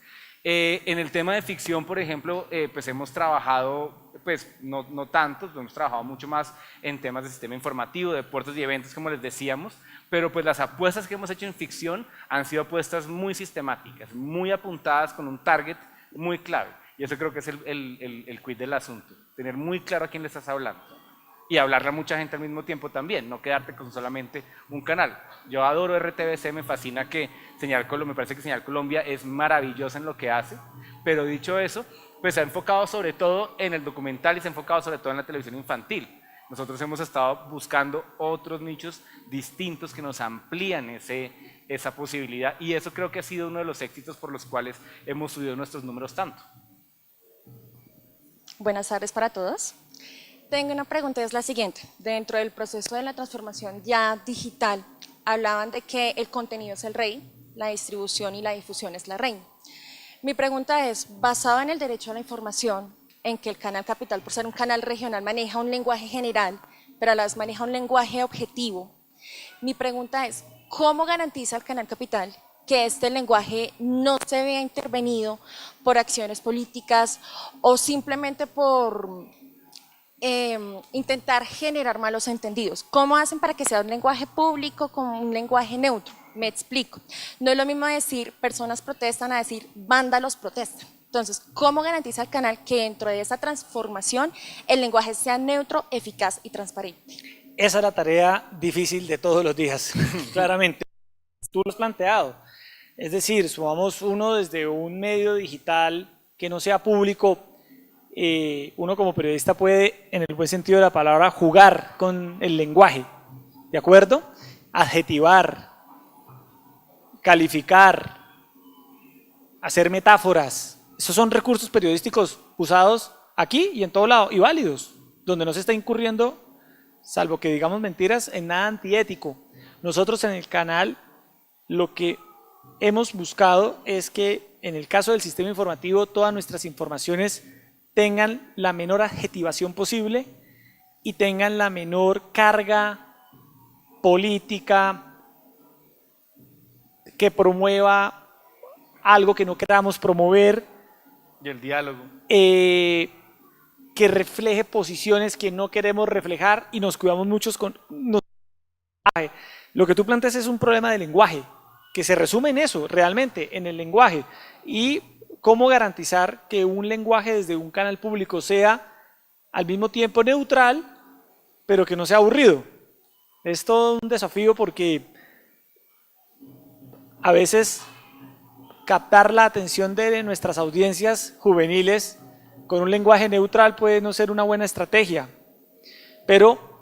En el tema de ficción, por ejemplo, pues hemos trabajado, pues no tanto, hemos trabajado mucho más en temas de sistema informativo, deportes y eventos, como les decíamos, pero pues las apuestas que hemos hecho en ficción han sido apuestas muy sistemáticas, muy apuntadas con un target muy clave. Y eso creo que es el quid del asunto, tener muy claro a quién le estás hablando. Y hablarle a mucha gente al mismo tiempo también, no quedarte con solamente un canal. Yo adoro RTBC, me fascina que Señal Colombia, me parece que Señal Colombia es maravillosa en lo que hace, pero dicho eso, pues se ha enfocado sobre todo en el documental y se ha enfocado sobre todo en la televisión infantil. Nosotros hemos estado buscando otros nichos distintos que nos amplían esa posibilidad y eso creo que ha sido uno de los éxitos por los cuales hemos subido nuestros números tanto. Buenas tardes para todos. Tengo una pregunta, es la siguiente. Dentro del proceso de la transformación ya digital, hablaban de que el contenido es el rey, la distribución y la difusión es la reina. Mi pregunta es, basada en el derecho a la información, en que el Canal Capital, por ser un canal regional, maneja un lenguaje general, pero a la vez maneja un lenguaje objetivo, mi pregunta es, ¿cómo garantiza el Canal Capital que este lenguaje no se vea intervenido por acciones políticas o simplemente por intentar generar malos entendidos? ¿Cómo hacen para que sea un lenguaje público como un lenguaje neutro? Me explico. No es lo mismo decir personas protestan a decir vándalos protestan. Entonces, ¿cómo garantiza el canal que dentro de esa transformación el lenguaje sea neutro, eficaz y transparente? Esa es la tarea difícil de todos los días, claramente. tú lo has planteado. Es decir, sumamos uno desde un medio digital que no sea público, uno como periodista puede, en el buen sentido de la palabra, jugar con el lenguaje, ¿de acuerdo? Adjetivar, calificar, hacer metáforas. Esos son recursos periodísticos usados aquí y en todo lado, y válidos, donde no se está incurriendo, salvo que digamos mentiras, en nada antiético. Nosotros en el canal lo que hemos buscado es que en el caso del sistema informativo todas nuestras informaciones tengan la menor adjetivación posible y tengan la menor carga política que promueva algo que no queramos promover. Y el diálogo. Que refleje posiciones que no queremos reflejar y nos cuidamos mucho con... Lo que tú planteas es un problema de lenguaje, que se resume en eso, realmente, en el lenguaje. Y cómo garantizar que un lenguaje desde un canal público sea al mismo tiempo neutral, pero que no sea aburrido. Es todo un desafío porque a veces captar la atención de nuestras audiencias juveniles con un lenguaje neutral puede no ser una buena estrategia, pero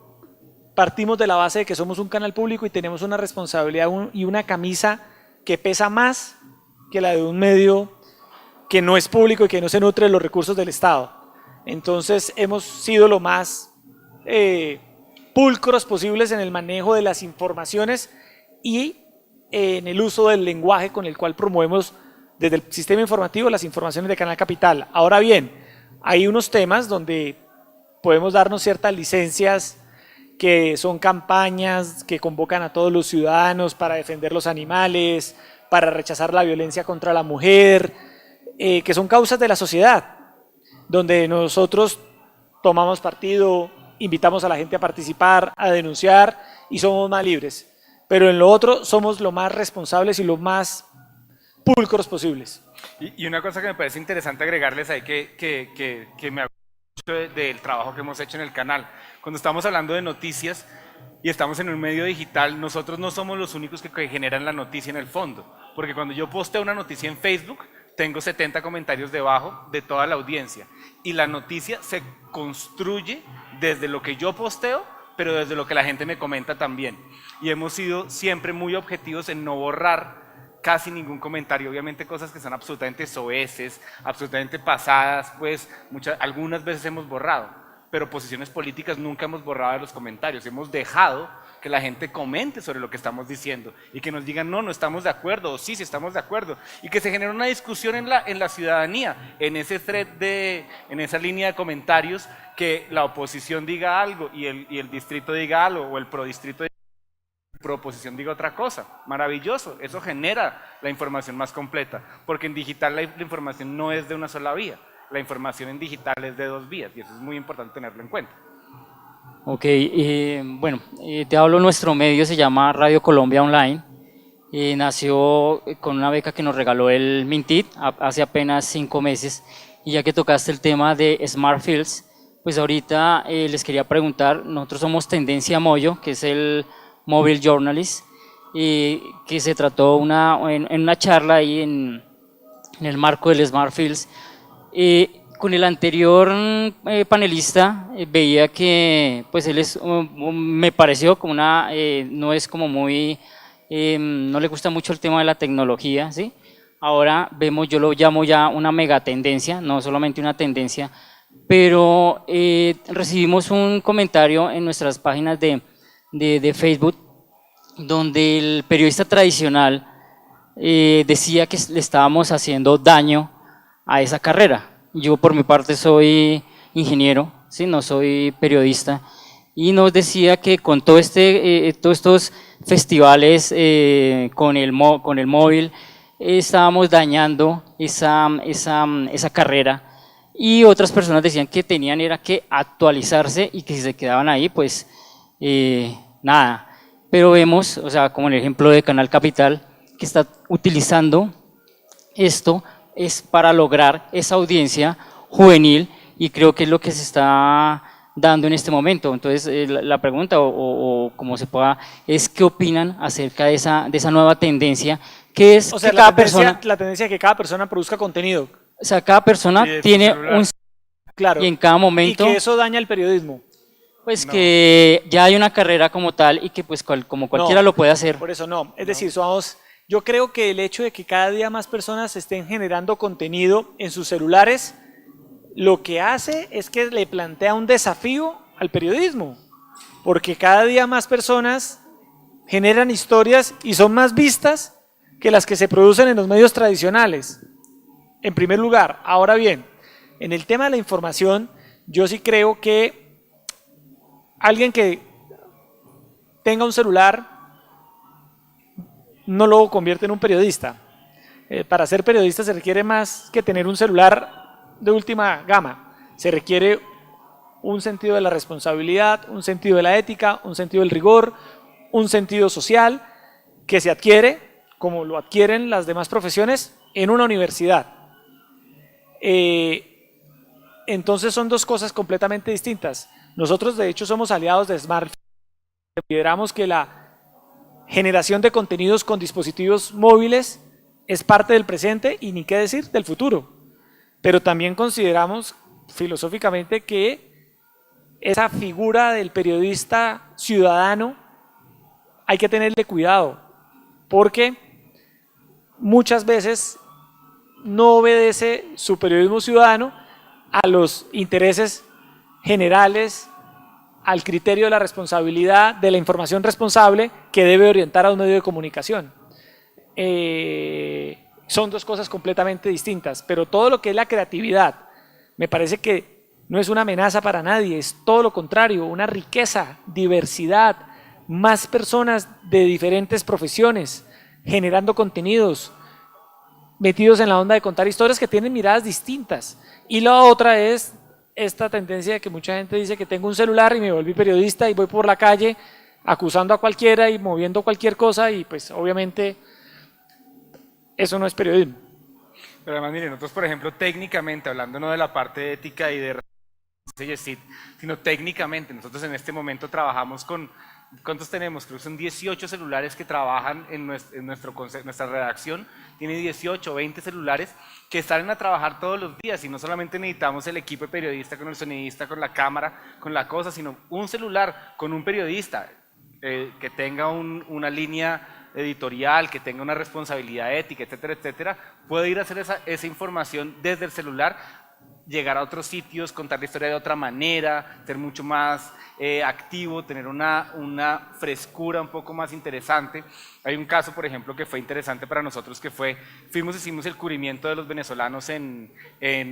partimos de la base de que somos un canal público y tenemos una responsabilidad y una camisa que pesa más que la de un medio que no es público y que no se nutre de los recursos del Estado. Entonces hemos sido lo más pulcros posibles en el manejo de las informaciones y en el uso del lenguaje con el cual promovemos desde el sistema informativo las informaciones de Canal Capital. Ahora bien, hay unos temas donde podemos darnos ciertas licencias que son campañas que convocan a todos los ciudadanos para defender los animales, para rechazar la violencia contra la mujer, que son causas de la sociedad, donde nosotros tomamos partido, invitamos a la gente a participar, a denunciar y somos más libres. Pero en lo otro somos lo más responsables y lo más pulcros posibles. Y una cosa que me parece interesante agregarles ahí que me acuerdo mucho del trabajo que hemos hecho en el canal. Cuando estamos hablando de noticias y estamos en un medio digital, nosotros no somos los únicos que generan la noticia en el fondo. Porque cuando yo posteo una noticia en Facebook, tengo 70 comentarios debajo de toda la audiencia. Y la noticia se construye desde lo que yo posteo, pero desde lo que la gente me comenta también. Y hemos sido siempre muy objetivos en no borrar casi ningún comentario, obviamente cosas que son absolutamente soeces, absolutamente pasadas, pues algunas veces hemos borrado, pero posiciones políticas nunca hemos borrado de los comentarios, hemos dejado que la gente comente sobre lo que estamos diciendo y que nos digan no estamos de acuerdo, o sí estamos de acuerdo, y que se genere una discusión en la ciudadanía, en ese thread en esa línea de comentarios, que la oposición diga algo y el distrito diga algo, o el prodistrito proposición diga otra cosa. Maravilloso, eso genera la información más completa, porque en digital la información no es de una sola vía, la información en digital es de 2 vías y eso es muy importante tenerlo en cuenta. Ok, bueno, te hablo, nuestro medio se llama Radio Colombia Online, nació con una beca que nos regaló el Mintit hace apenas 5 meses, y ya que tocaste el tema de Smart Fields, pues ahorita les quería preguntar, nosotros somos Tendencia Moyo, que es el Mobile Journalist, que se trató en una charla ahí en el marco del Smart Fields. Con el anterior panelista veía que pues él me pareció como no es como muy, no le gusta mucho el tema de la tecnología, ¿sí? Ahora vemos, yo lo llamo ya una megatendencia, no solamente una tendencia, pero recibimos un comentario en nuestras páginas de Facebook, donde el periodista tradicional decía que le estábamos haciendo daño a esa carrera. Yo por mi parte soy ingeniero, ¿sí? No soy periodista, y nos decía que con todos estos festivales con el móvil estábamos dañando esa carrera, y otras personas decían que tenían era que actualizarse y que si se quedaban ahí pues nada. Pero vemos, o sea, como en el ejemplo de Canal Capital, que está utilizando esto es para lograr esa audiencia juvenil, y creo que es lo que se está dando en este momento. Entonces, la pregunta, o como se pueda, es ¿qué opinan acerca de esa nueva tendencia? Que es O sea, que cada persona, la tendencia de que cada persona produzca contenido, o sea, cada persona Y de su tiene celular. un claro, y en cada y momento, que eso daña el periodismo. pues que ya hay una carrera como tal y que pues como cualquiera No, lo puede hacer. Por eso no. Es decir, yo creo que el hecho de que cada día más personas estén generando contenido en sus celulares, lo que hace es que le plantea un desafío al periodismo, porque cada día más personas generan historias y son más vistas que las que se producen en los medios tradicionales, en primer lugar. Ahora bien, en el tema de la información, yo sí creo que alguien que tenga un celular no lo convierte en un periodista. Para ser periodista se requiere más que tener un celular de última gama. Se requiere un sentido de la responsabilidad, un sentido de la ética, un sentido del rigor, un sentido social que se adquiere, como lo adquieren las demás profesiones, en una universidad. Entonces son dos cosas completamente distintas. Nosotros de hecho somos aliados de Smartfren. Consideramos que la generación de contenidos con dispositivos móviles es parte del presente y ni qué decir del futuro. Pero también consideramos filosóficamente que esa figura del periodista ciudadano hay que tenerle cuidado, porque muchas veces no obedece su periodismo ciudadano a los intereses generales, al criterio de la responsabilidad, de la información responsable que debe orientar a un medio de comunicación. Son dos cosas completamente distintas, pero todo lo que es la creatividad, me parece que no es una amenaza para nadie, es todo lo contrario, una riqueza, diversidad, más personas de diferentes profesiones, generando contenidos, metidos en la onda de contar historias que tienen miradas distintas. Y la otra es esta tendencia de que mucha gente dice que tengo un celular y me volví periodista y voy por la calle acusando a cualquiera y moviendo cualquier cosa, y pues obviamente eso no es periodismo. Pero además, miren, nosotros, por ejemplo, técnicamente, hablando no de la parte ética y de sino técnicamente, nosotros en este momento trabajamos con, ¿cuántos tenemos? Creo que son 18 celulares que trabajan en nuestra redacción, tiene 18 o 20 celulares que salen a trabajar todos los días, y no solamente necesitamos el equipo de periodista con el sonidista, con la cámara, con la cosa, sino un celular con un periodista que tenga una línea editorial, que tenga una responsabilidad ética, etcétera, etcétera, puede ir a hacer esa información desde el celular, llegar a otros sitios, contar la historia de otra manera, ser mucho más activo, tener una frescura un poco más interesante. Hay un caso, por ejemplo, que fue interesante para nosotros, que hicimos el cubrimiento de los venezolanos en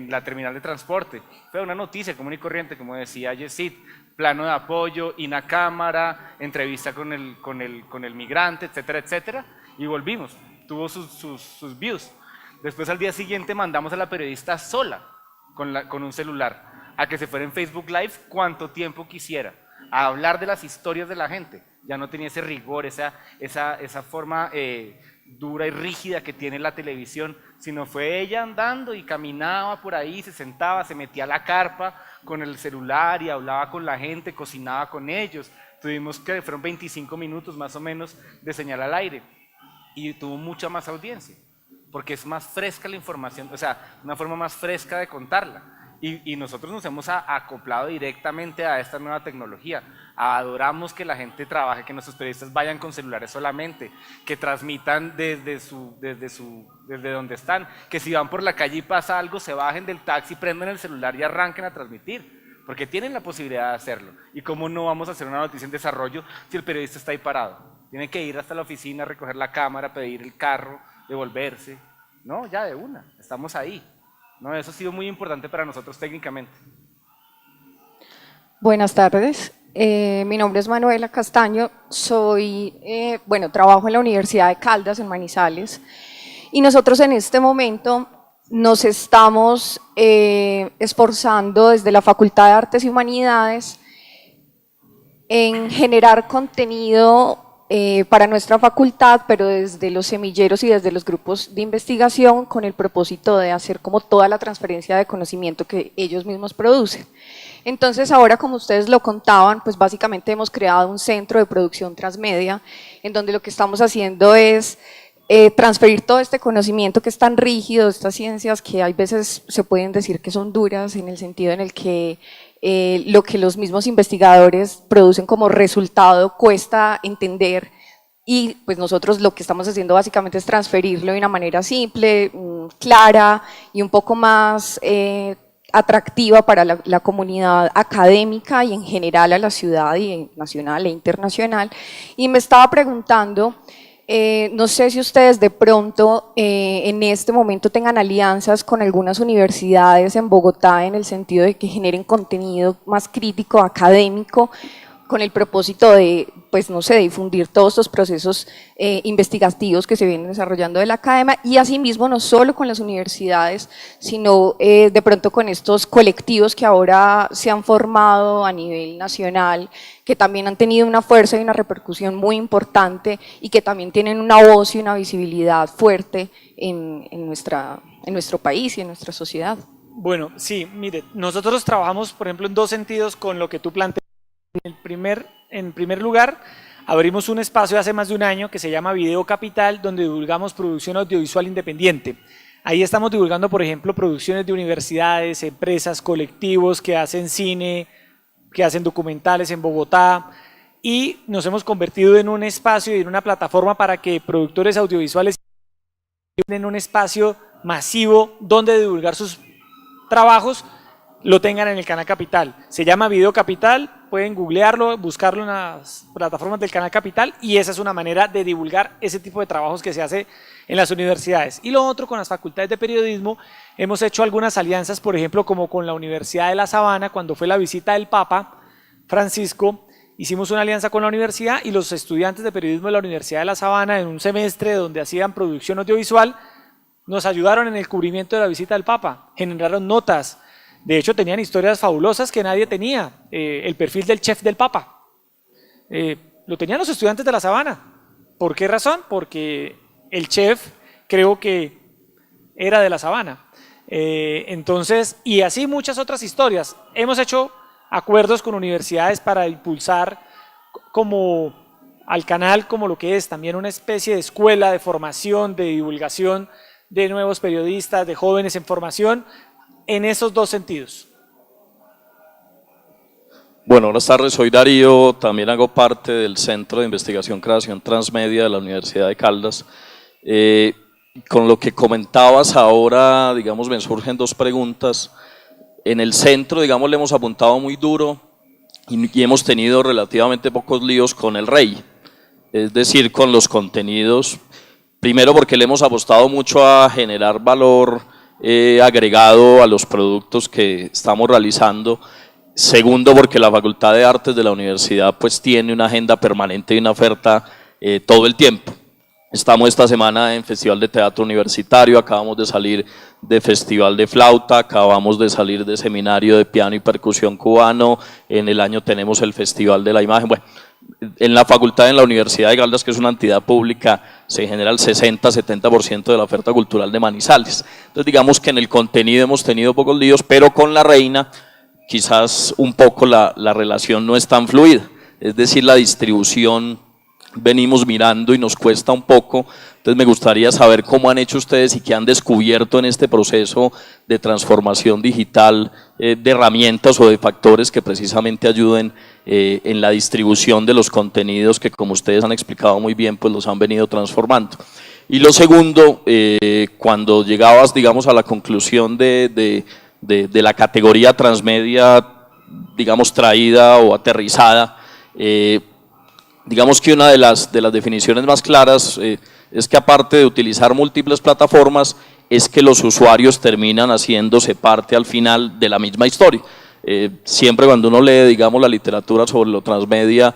la terminal de transporte. Fue una noticia común y corriente, como decía Yesid, plano de apoyo, una cámara, entrevista con el migrante, etcétera, etcétera, y volvimos, tuvo sus views. Después al día siguiente mandamos a la periodista sola, con un celular, a que se fuera en Facebook Live cuanto tiempo quisiera, a hablar de las historias de la gente. Ya no tenía ese rigor, esa forma dura y rígida que tiene la televisión, sino fue ella andando y caminaba por ahí, se sentaba, se metía a la carpa con el celular y hablaba con la gente, cocinaba con ellos. Fueron 25 minutos más o menos de señal al aire, y tuvo mucha más audiencia, porque es más fresca la información, o sea, una forma más fresca de contarla. Y nosotros nos hemos acoplado directamente a esta nueva tecnología. Adoramos que la gente trabaje, que nuestros periodistas vayan con celulares solamente, que transmitan desde donde están, que si van por la calle y pasa algo, se bajen del taxi, prendan el celular y arranquen a transmitir, porque tienen la posibilidad de hacerlo. ¿Y cómo no vamos a hacer una noticia en desarrollo si el periodista está ahí parado? Tiene que ir hasta la oficina, recoger la cámara, pedir el carro, devolverse. No, ya de una, estamos ahí. No, eso ha sido muy importante para nosotros técnicamente. Buenas tardes, mi nombre es Manuela Castaño, trabajo en la Universidad de Caldas, en Manizales, y nosotros en este momento nos estamos esforzando desde la Facultad de Artes y Humanidades en generar contenido para nuestra facultad, pero desde los semilleros y desde los grupos de investigación con el propósito de hacer como toda la transferencia de conocimiento que ellos mismos producen. Entonces ahora, como ustedes lo contaban, pues básicamente hemos creado un centro de producción transmedia en donde lo que estamos haciendo es transferir todo este conocimiento que es tan rígido, estas ciencias que hay veces se pueden decir que son duras en el sentido en el que lo que los mismos investigadores producen como resultado cuesta entender, y pues nosotros lo que estamos haciendo básicamente es transferirlo de una manera simple, clara y un poco más atractiva para la comunidad académica y en general a la ciudad y nacional e internacional. Y me estaba preguntando, no sé si ustedes de pronto en este momento tengan alianzas con algunas universidades en Bogotá en el sentido de que generen contenido más crítico, académico, con el propósito de, pues no sé, difundir todos estos procesos investigativos que se vienen desarrollando de la academia, y asimismo no solo con las universidades, sino de pronto con estos colectivos que ahora se han formado a nivel nacional, que también han tenido una fuerza y una repercusión muy importante y que también tienen una voz y una visibilidad fuerte en nuestro país y en nuestra sociedad. Bueno, sí, mire, nosotros trabajamos, por ejemplo, en dos sentidos con lo que tú planteas. En primer lugar, abrimos un espacio hace más de un año que se llama Video Capital, donde divulgamos producción audiovisual independiente. Ahí estamos divulgando, por ejemplo, producciones de universidades, empresas, colectivos que hacen cine, que hacen documentales en Bogotá, y nos hemos convertido en un espacio y en una plataforma para que productores audiovisuales en un espacio masivo donde divulgar sus trabajos lo tengan en el Canal Capital. Se llama Video Capital, pueden googlearlo, buscarlo en las plataformas del Canal Capital, y esa es una manera de divulgar ese tipo de trabajos que se hace en las universidades. Y lo otro, con las facultades de periodismo, hemos hecho algunas alianzas, por ejemplo, como con la Universidad de La Sabana, cuando fue la visita del Papa Francisco, hicimos una alianza con la universidad, y los estudiantes de periodismo de la Universidad de La Sabana, en un semestre donde hacían producción audiovisual, nos ayudaron en el cubrimiento de la visita del Papa, generaron notas. De hecho, tenían historias fabulosas que nadie tenía. El perfil del chef del Papa. Lo tenían los estudiantes de La Sabana. ¿Por qué razón? Porque el chef creo que era de La Sabana. Entonces, y así muchas otras historias. Hemos hecho acuerdos con universidades para impulsar como al canal como lo que es también una especie de escuela de formación, de divulgación de nuevos periodistas, de jóvenes en formación, en esos dos sentidos. Bueno, buenas tardes, soy Darío, también hago parte del Centro de Investigación Creación Transmedia de la Universidad de Caldas. Con lo que comentabas ahora, digamos, me surgen dos preguntas. En el centro, digamos, le hemos apuntado muy duro y hemos tenido relativamente pocos líos con el rey, es decir, con los contenidos. Primero porque le hemos apostado mucho a generar valor agregado a los productos que estamos realizando. Segundo, porque la Facultad de Artes de la universidad pues tiene una agenda permanente y una oferta todo el tiempo. Estamos esta semana en Festival de Teatro Universitario, acabamos de salir de Festival de Flauta, acabamos de salir de Seminario de Piano y Percusión Cubano, en el año tenemos el Festival de la Imagen. Bueno, en la facultad, en la Universidad de Caldas, que es una entidad pública, se genera el 60-70% de la oferta cultural de Manizales. Entonces digamos que en el contenido hemos tenido pocos líos, pero con la reina quizás un poco la relación no es tan fluida, es decir, la distribución venimos mirando y nos cuesta un poco. Entonces me gustaría saber cómo han hecho ustedes y qué han descubierto en este proceso de transformación digital, de herramientas o de factores que precisamente ayuden en la distribución de los contenidos que, como ustedes han explicado muy bien, pues los han venido transformando. Y lo segundo, cuando llegabas, digamos, a la conclusión de la categoría transmedia, digamos, traída o aterrizada, digamos que una de las definiciones más claras es que, aparte de utilizar múltiples plataformas, es que los usuarios terminan haciéndose parte al final de la misma historia. Siempre cuando uno lee, digamos, la literatura sobre lo transmedia,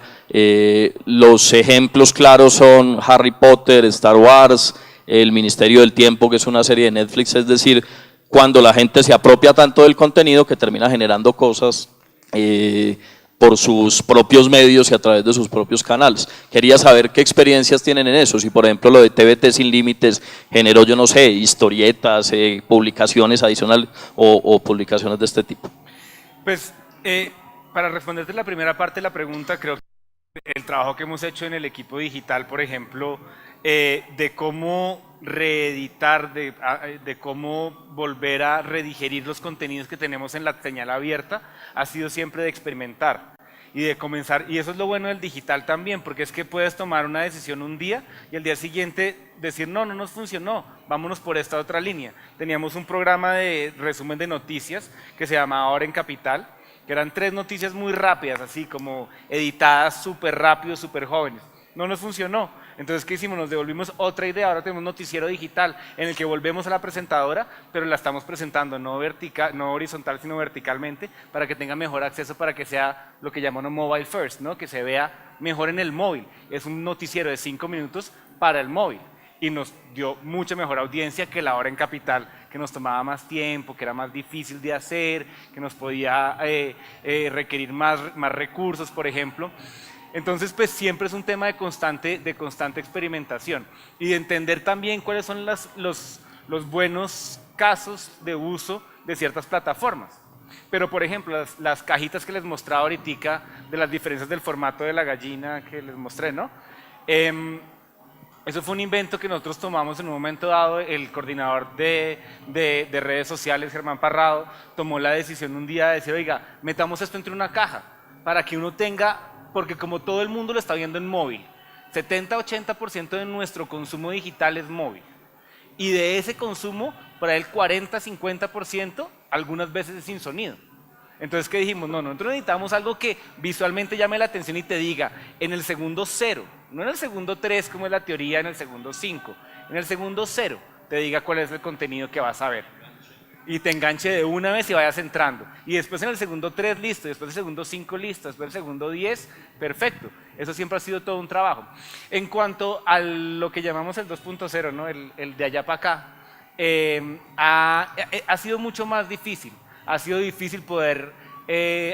los ejemplos claros son Harry Potter, Star Wars, El Ministerio del Tiempo, que es una serie de Netflix, es decir, cuando la gente se apropia tanto del contenido que termina generando cosas por sus propios medios y a través de sus propios canales. Quería saber qué experiencias tienen en eso, si por ejemplo lo de TVT Sin Límites generó, yo no sé, historietas, publicaciones adicionales o publicaciones de este tipo. Pues, para responderte la primera parte de la pregunta, creo que el trabajo que hemos hecho en el equipo digital, por ejemplo, de cómo reeditar, de cómo volver a redigerir los contenidos que tenemos en la señal abierta, ha sido siempre de experimentar y de comenzar, y eso es lo bueno del digital también, porque es que puedes tomar una decisión un día y al día siguiente decir, no nos funcionó, vámonos por esta otra línea. Teníamos un programa de resumen de noticias que se llamaba Ahora en Capital, que eran 3 noticias muy rápidas, así como editadas súper rápido, súper jóvenes. No nos funcionó. Entonces, ¿qué hicimos? Nos devolvimos otra idea. Ahora tenemos un noticiero digital en el que volvemos a la presentadora, pero la estamos presentando no horizontal, sino verticalmente, para que tenga mejor acceso, para que sea lo que llamamos mobile first, ¿no? Que se vea mejor en el móvil. Es un noticiero de 5 minutos para el móvil. Y nos dio mucha mejor audiencia que la Hora en Capital, que nos tomaba más tiempo, que era más difícil de hacer, que nos podía requerir más recursos, por ejemplo. Entonces, pues siempre es un tema de constante experimentación y de entender también cuáles son los buenos casos de uso de ciertas plataformas. Pero, por ejemplo, las cajitas que les mostraba ahorita de las diferencias del formato de la gallina que les mostré, ¿no? Eso fue un invento que nosotros tomamos en un momento dado. El coordinador de redes sociales, Germán Parrado, tomó la decisión un día de decir, oiga, metamos esto entre una caja para que uno tenga, porque como todo el mundo lo está viendo en móvil, 70-80% de nuestro consumo digital es móvil. Y de ese consumo, para el 40-50%, algunas veces es sin sonido. Entonces, ¿qué dijimos? No, nosotros necesitamos algo que visualmente llame la atención y te diga, en el segundo 0, no en el segundo 3 como es la teoría, en el segundo 5, en el segundo 0 te diga cuál es el contenido que vas a ver. Y te enganche de una vez y vayas entrando. Y después en el segundo 3, listo, después el segundo 5, listo, después el segundo 10, perfecto. Eso siempre ha sido todo un trabajo. En cuanto a lo que llamamos el 2.0, ¿no? el de allá para acá, ha sido mucho más difícil. Ha sido difícil poder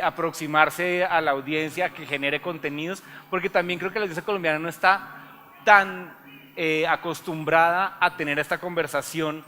aproximarse a la audiencia que genere contenidos, porque también creo que la audiencia colombiana no está tan acostumbrada a tener esta conversación,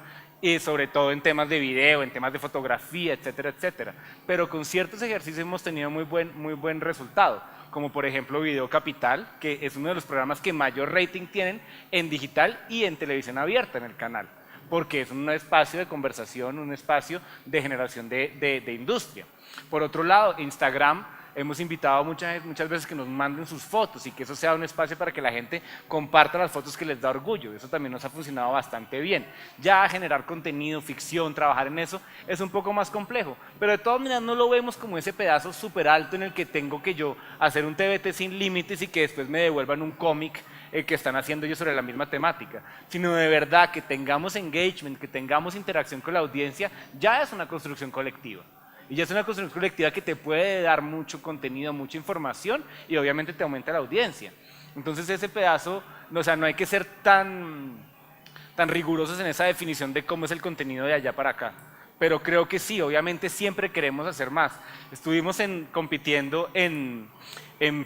sobre todo en temas de video, en temas de fotografía, etcétera, etcétera. Pero con ciertos ejercicios hemos tenido muy buen resultado, como por ejemplo Video Capital, que es uno de los programas que mayor rating tienen en digital y en televisión abierta en el canal, porque es un espacio de conversación, un espacio de generación de industria. Por otro lado, Instagram, hemos invitado muchas veces que nos manden sus fotos y que eso sea un espacio para que la gente comparta las fotos que les da orgullo. Eso también nos ha funcionado bastante bien. Ya generar contenido, ficción, trabajar en eso es un poco más complejo, pero de todas maneras no lo vemos como ese pedazo súper alto en el que tengo que yo hacer un TVT sin límites y que después me devuelvan un cómic que están haciendo ellos sobre la misma temática, sino de verdad que tengamos engagement, que tengamos interacción con la audiencia, ya es una construcción colectiva. Y ya es una construcción colectiva que te puede dar mucho contenido, mucha información y obviamente te aumenta la audiencia. Entonces ese pedazo, o sea, no hay que ser tan rigurosos en esa definición de cómo es el contenido de allá para acá. Pero creo que sí, obviamente siempre queremos hacer más. Estuvimos compitiendo en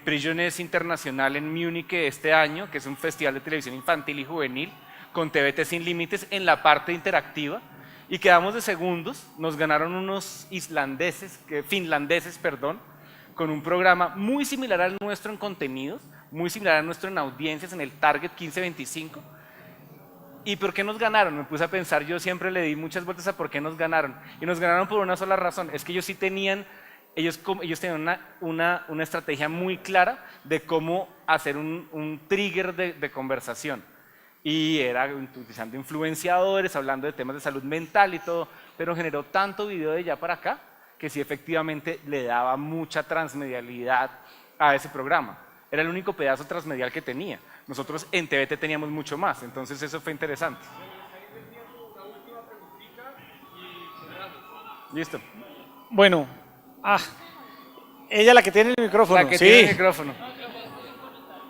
Prisiones Internacional en Múnich este año, que es un festival de televisión infantil y juvenil, con TVT Sin Límites en la parte interactiva, y quedamos de segundos. Nos ganaron unos finlandeses, con un programa muy similar al nuestro en contenidos, muy similar al nuestro en audiencias, en el Target 15-25. ¿Y por qué nos ganaron? Me puse a pensar, yo siempre le di muchas vueltas a por qué nos ganaron. Y nos ganaron por una sola razón, es que ellos sí tenían, ellos tenían una estrategia muy clara de cómo hacer un trigger de conversación. Y era utilizando influenciadores, hablando de temas de salud mental y todo, pero generó tanto video de allá para acá que sí efectivamente le daba mucha transmedialidad a ese programa. Era el único pedazo transmedial que tenía. Nosotros en TVT teníamos mucho más, entonces eso fue interesante. Listo. Bueno, ella la que tiene el micrófono. La que tiene el micrófono.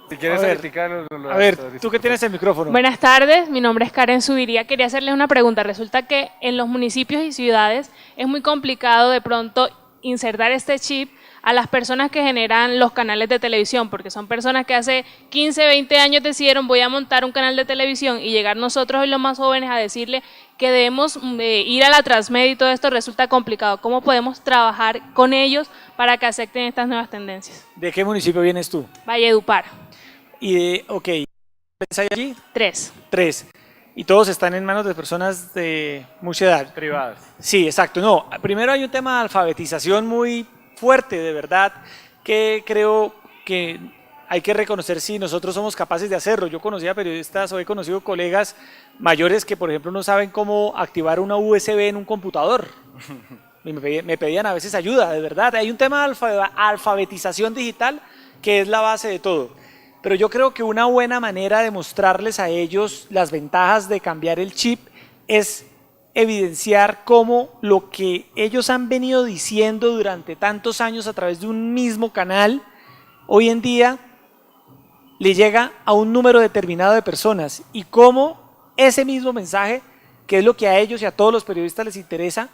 Si quieres explicarlo. A ver, tú que tienes el micrófono. Buenas tardes, mi nombre es Karen Subiría. Quería hacerles una pregunta. Resulta que en los municipios y ciudades es muy complicado de pronto insertar este chip a las personas que generan los canales de televisión, porque son personas que hace 15, 20 años decidieron voy a montar un canal de televisión y llegar nosotros hoy los más jóvenes a decirle que debemos ir a la transmedia y todo esto resulta complicado. ¿Cómo podemos trabajar con ellos para que acepten estas nuevas tendencias? ¿De qué municipio vienes tú? Valledupar. Ok, ¿cuántos hay allí? 3. 3. Y todos están en manos de personas de mucha edad. Privadas. Sí, exacto. No, primero hay un tema de alfabetización muy fuerte, de verdad, que creo que hay que reconocer si nosotros somos capaces de hacerlo. Yo conocía periodistas o he conocido colegas mayores que, por ejemplo, no saben cómo activar una USB en un computador. Y me pedían a veces ayuda, de verdad. Hay un tema de alfabetización digital que es la base de todo. Pero yo creo que una buena manera de mostrarles a ellos las ventajas de cambiar el chip es evidenciar cómo lo que ellos han venido diciendo durante tantos años a través de un mismo canal, hoy en día le llega a un número determinado de personas y cómo ese mismo mensaje, que es lo que a ellos y a todos los periodistas les interesa,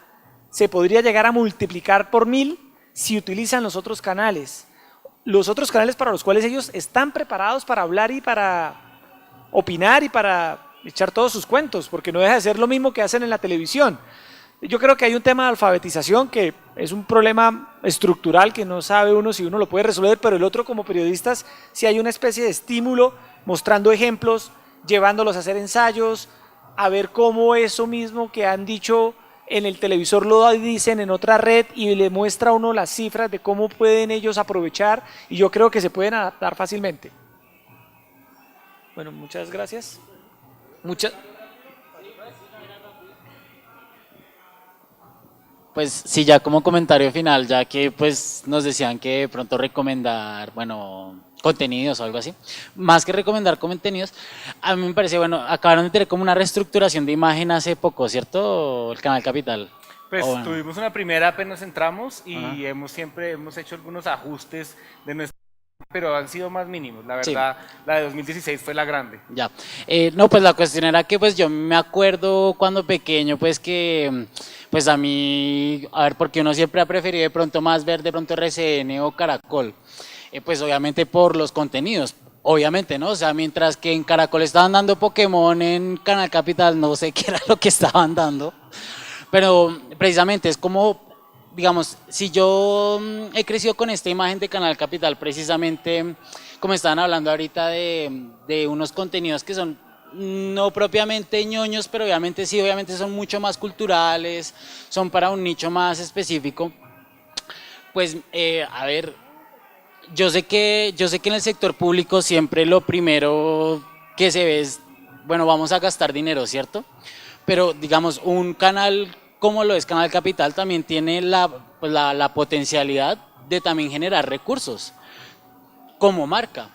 se podría llegar a multiplicar por 1000 si utilizan los otros canales. Los otros canales para los cuales ellos están preparados para hablar y para opinar y para echar todos sus cuentos, porque no deja de ser lo mismo que hacen en la televisión. Yo creo que hay un tema de alfabetización que es un problema estructural que no sabe uno si uno lo puede resolver, pero el otro como periodistas sí hay una especie de estímulo mostrando ejemplos, llevándolos a hacer ensayos, a ver cómo eso mismo que han dicho en el televisor lo dicen en otra red y le muestra a uno las cifras de cómo pueden ellos aprovechar y yo creo que se pueden adaptar fácilmente. Bueno, muchas gracias. Pues sí, ya como comentario final, ya que pues nos decían que de pronto recomendar, bueno, contenidos o algo así, más que recomendar contenidos, a mí me parece, bueno, acabaron de tener como una reestructuración de imagen hace poco, ¿cierto? El Canal Capital. Pues bueno. Tuvimos una primera apenas entramos y hemos hecho algunos ajustes de nuestra, pero han sido más mínimos, la verdad, sí. La de 2016 fue la grande. Ya, no, pues la cuestión era que pues yo me acuerdo cuando pequeño, pues que pues a mí, a ver, porque uno siempre ha preferido de pronto más ver de pronto RCN o Caracol, pues obviamente por los contenidos, obviamente, ¿no? O sea, mientras que en Caracol estaban dando Pokémon, en Canal Capital no sé qué era lo que estaban dando, pero precisamente es como, digamos, si yo he crecido con esta imagen de Canal Capital, precisamente, como estaban hablando ahorita de unos contenidos que son no propiamente ñoños, pero obviamente sí, obviamente son mucho más culturales, son para un nicho más específico, pues, a ver, yo sé que en el sector público siempre lo primero que se ve es, bueno, vamos a gastar dinero, ¿cierto? Pero, digamos, un canal como lo es Canal Capital también tiene la potencialidad de también generar recursos como marca.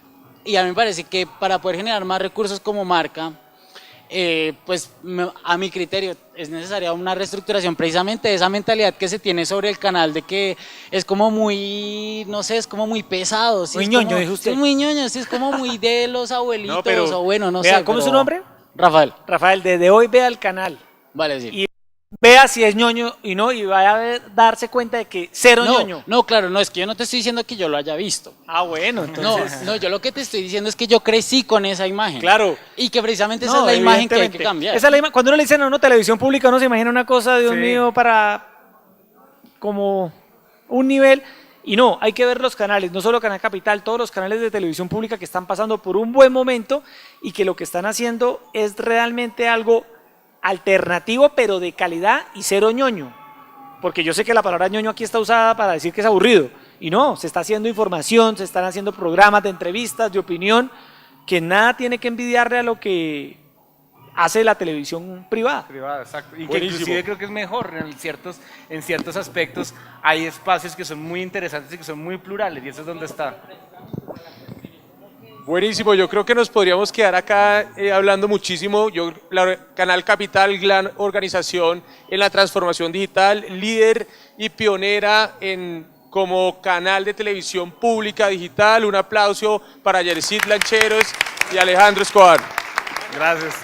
Y a mí me parece que para poder generar más recursos como marca, pues a mi criterio es necesaria una reestructuración precisamente de esa mentalidad que se tiene sobre el canal de que es como muy, no sé, es como muy pesado. ¿Sí? Muy ñoño, dijo usted. Es muy ñoño, sí, es como muy de los abuelitos, no, pero, o bueno, no vea, sé. ¿cómo es su nombre? Rafael. Rafael, desde hoy vea el canal. Vale, sí. Y vea si es ñoño y no, y vaya a darse cuenta de que cero ñoño. No, claro, no, es que yo no te estoy diciendo que yo lo haya visto. Ah, bueno, entonces. No, yo lo que te estoy diciendo es que yo crecí con esa imagen. Claro. Y que precisamente esa es la imagen que hay que cambiar. Esa es cuando uno le dicen a uno televisión pública, uno se imagina una cosa, Dios mío, para como un nivel. Y no, hay que ver los canales, no solo Canal Capital, todos los canales de televisión pública que están pasando por un buen momento y que lo que están haciendo es realmente algo alternativo, pero de calidad y cero ñoño. Porque yo sé que la palabra ñoño aquí está usada para decir que es aburrido. Y no, se está haciendo información, se están haciendo programas de entrevistas, de opinión, que nada tiene que envidiarle a lo que hace la televisión privada. Privada, exacto. Y que inclusive creo que es mejor en ciertos aspectos. Hay espacios que son muy interesantes y que son muy plurales, y eso es donde está. Buenísimo, yo creo que nos podríamos quedar acá hablando muchísimo. Canal Capital, gran organización en la transformación digital, líder y pionera como canal de televisión pública digital. Un aplauso para Yersit Lancheros y Alejandro Escobar. Gracias.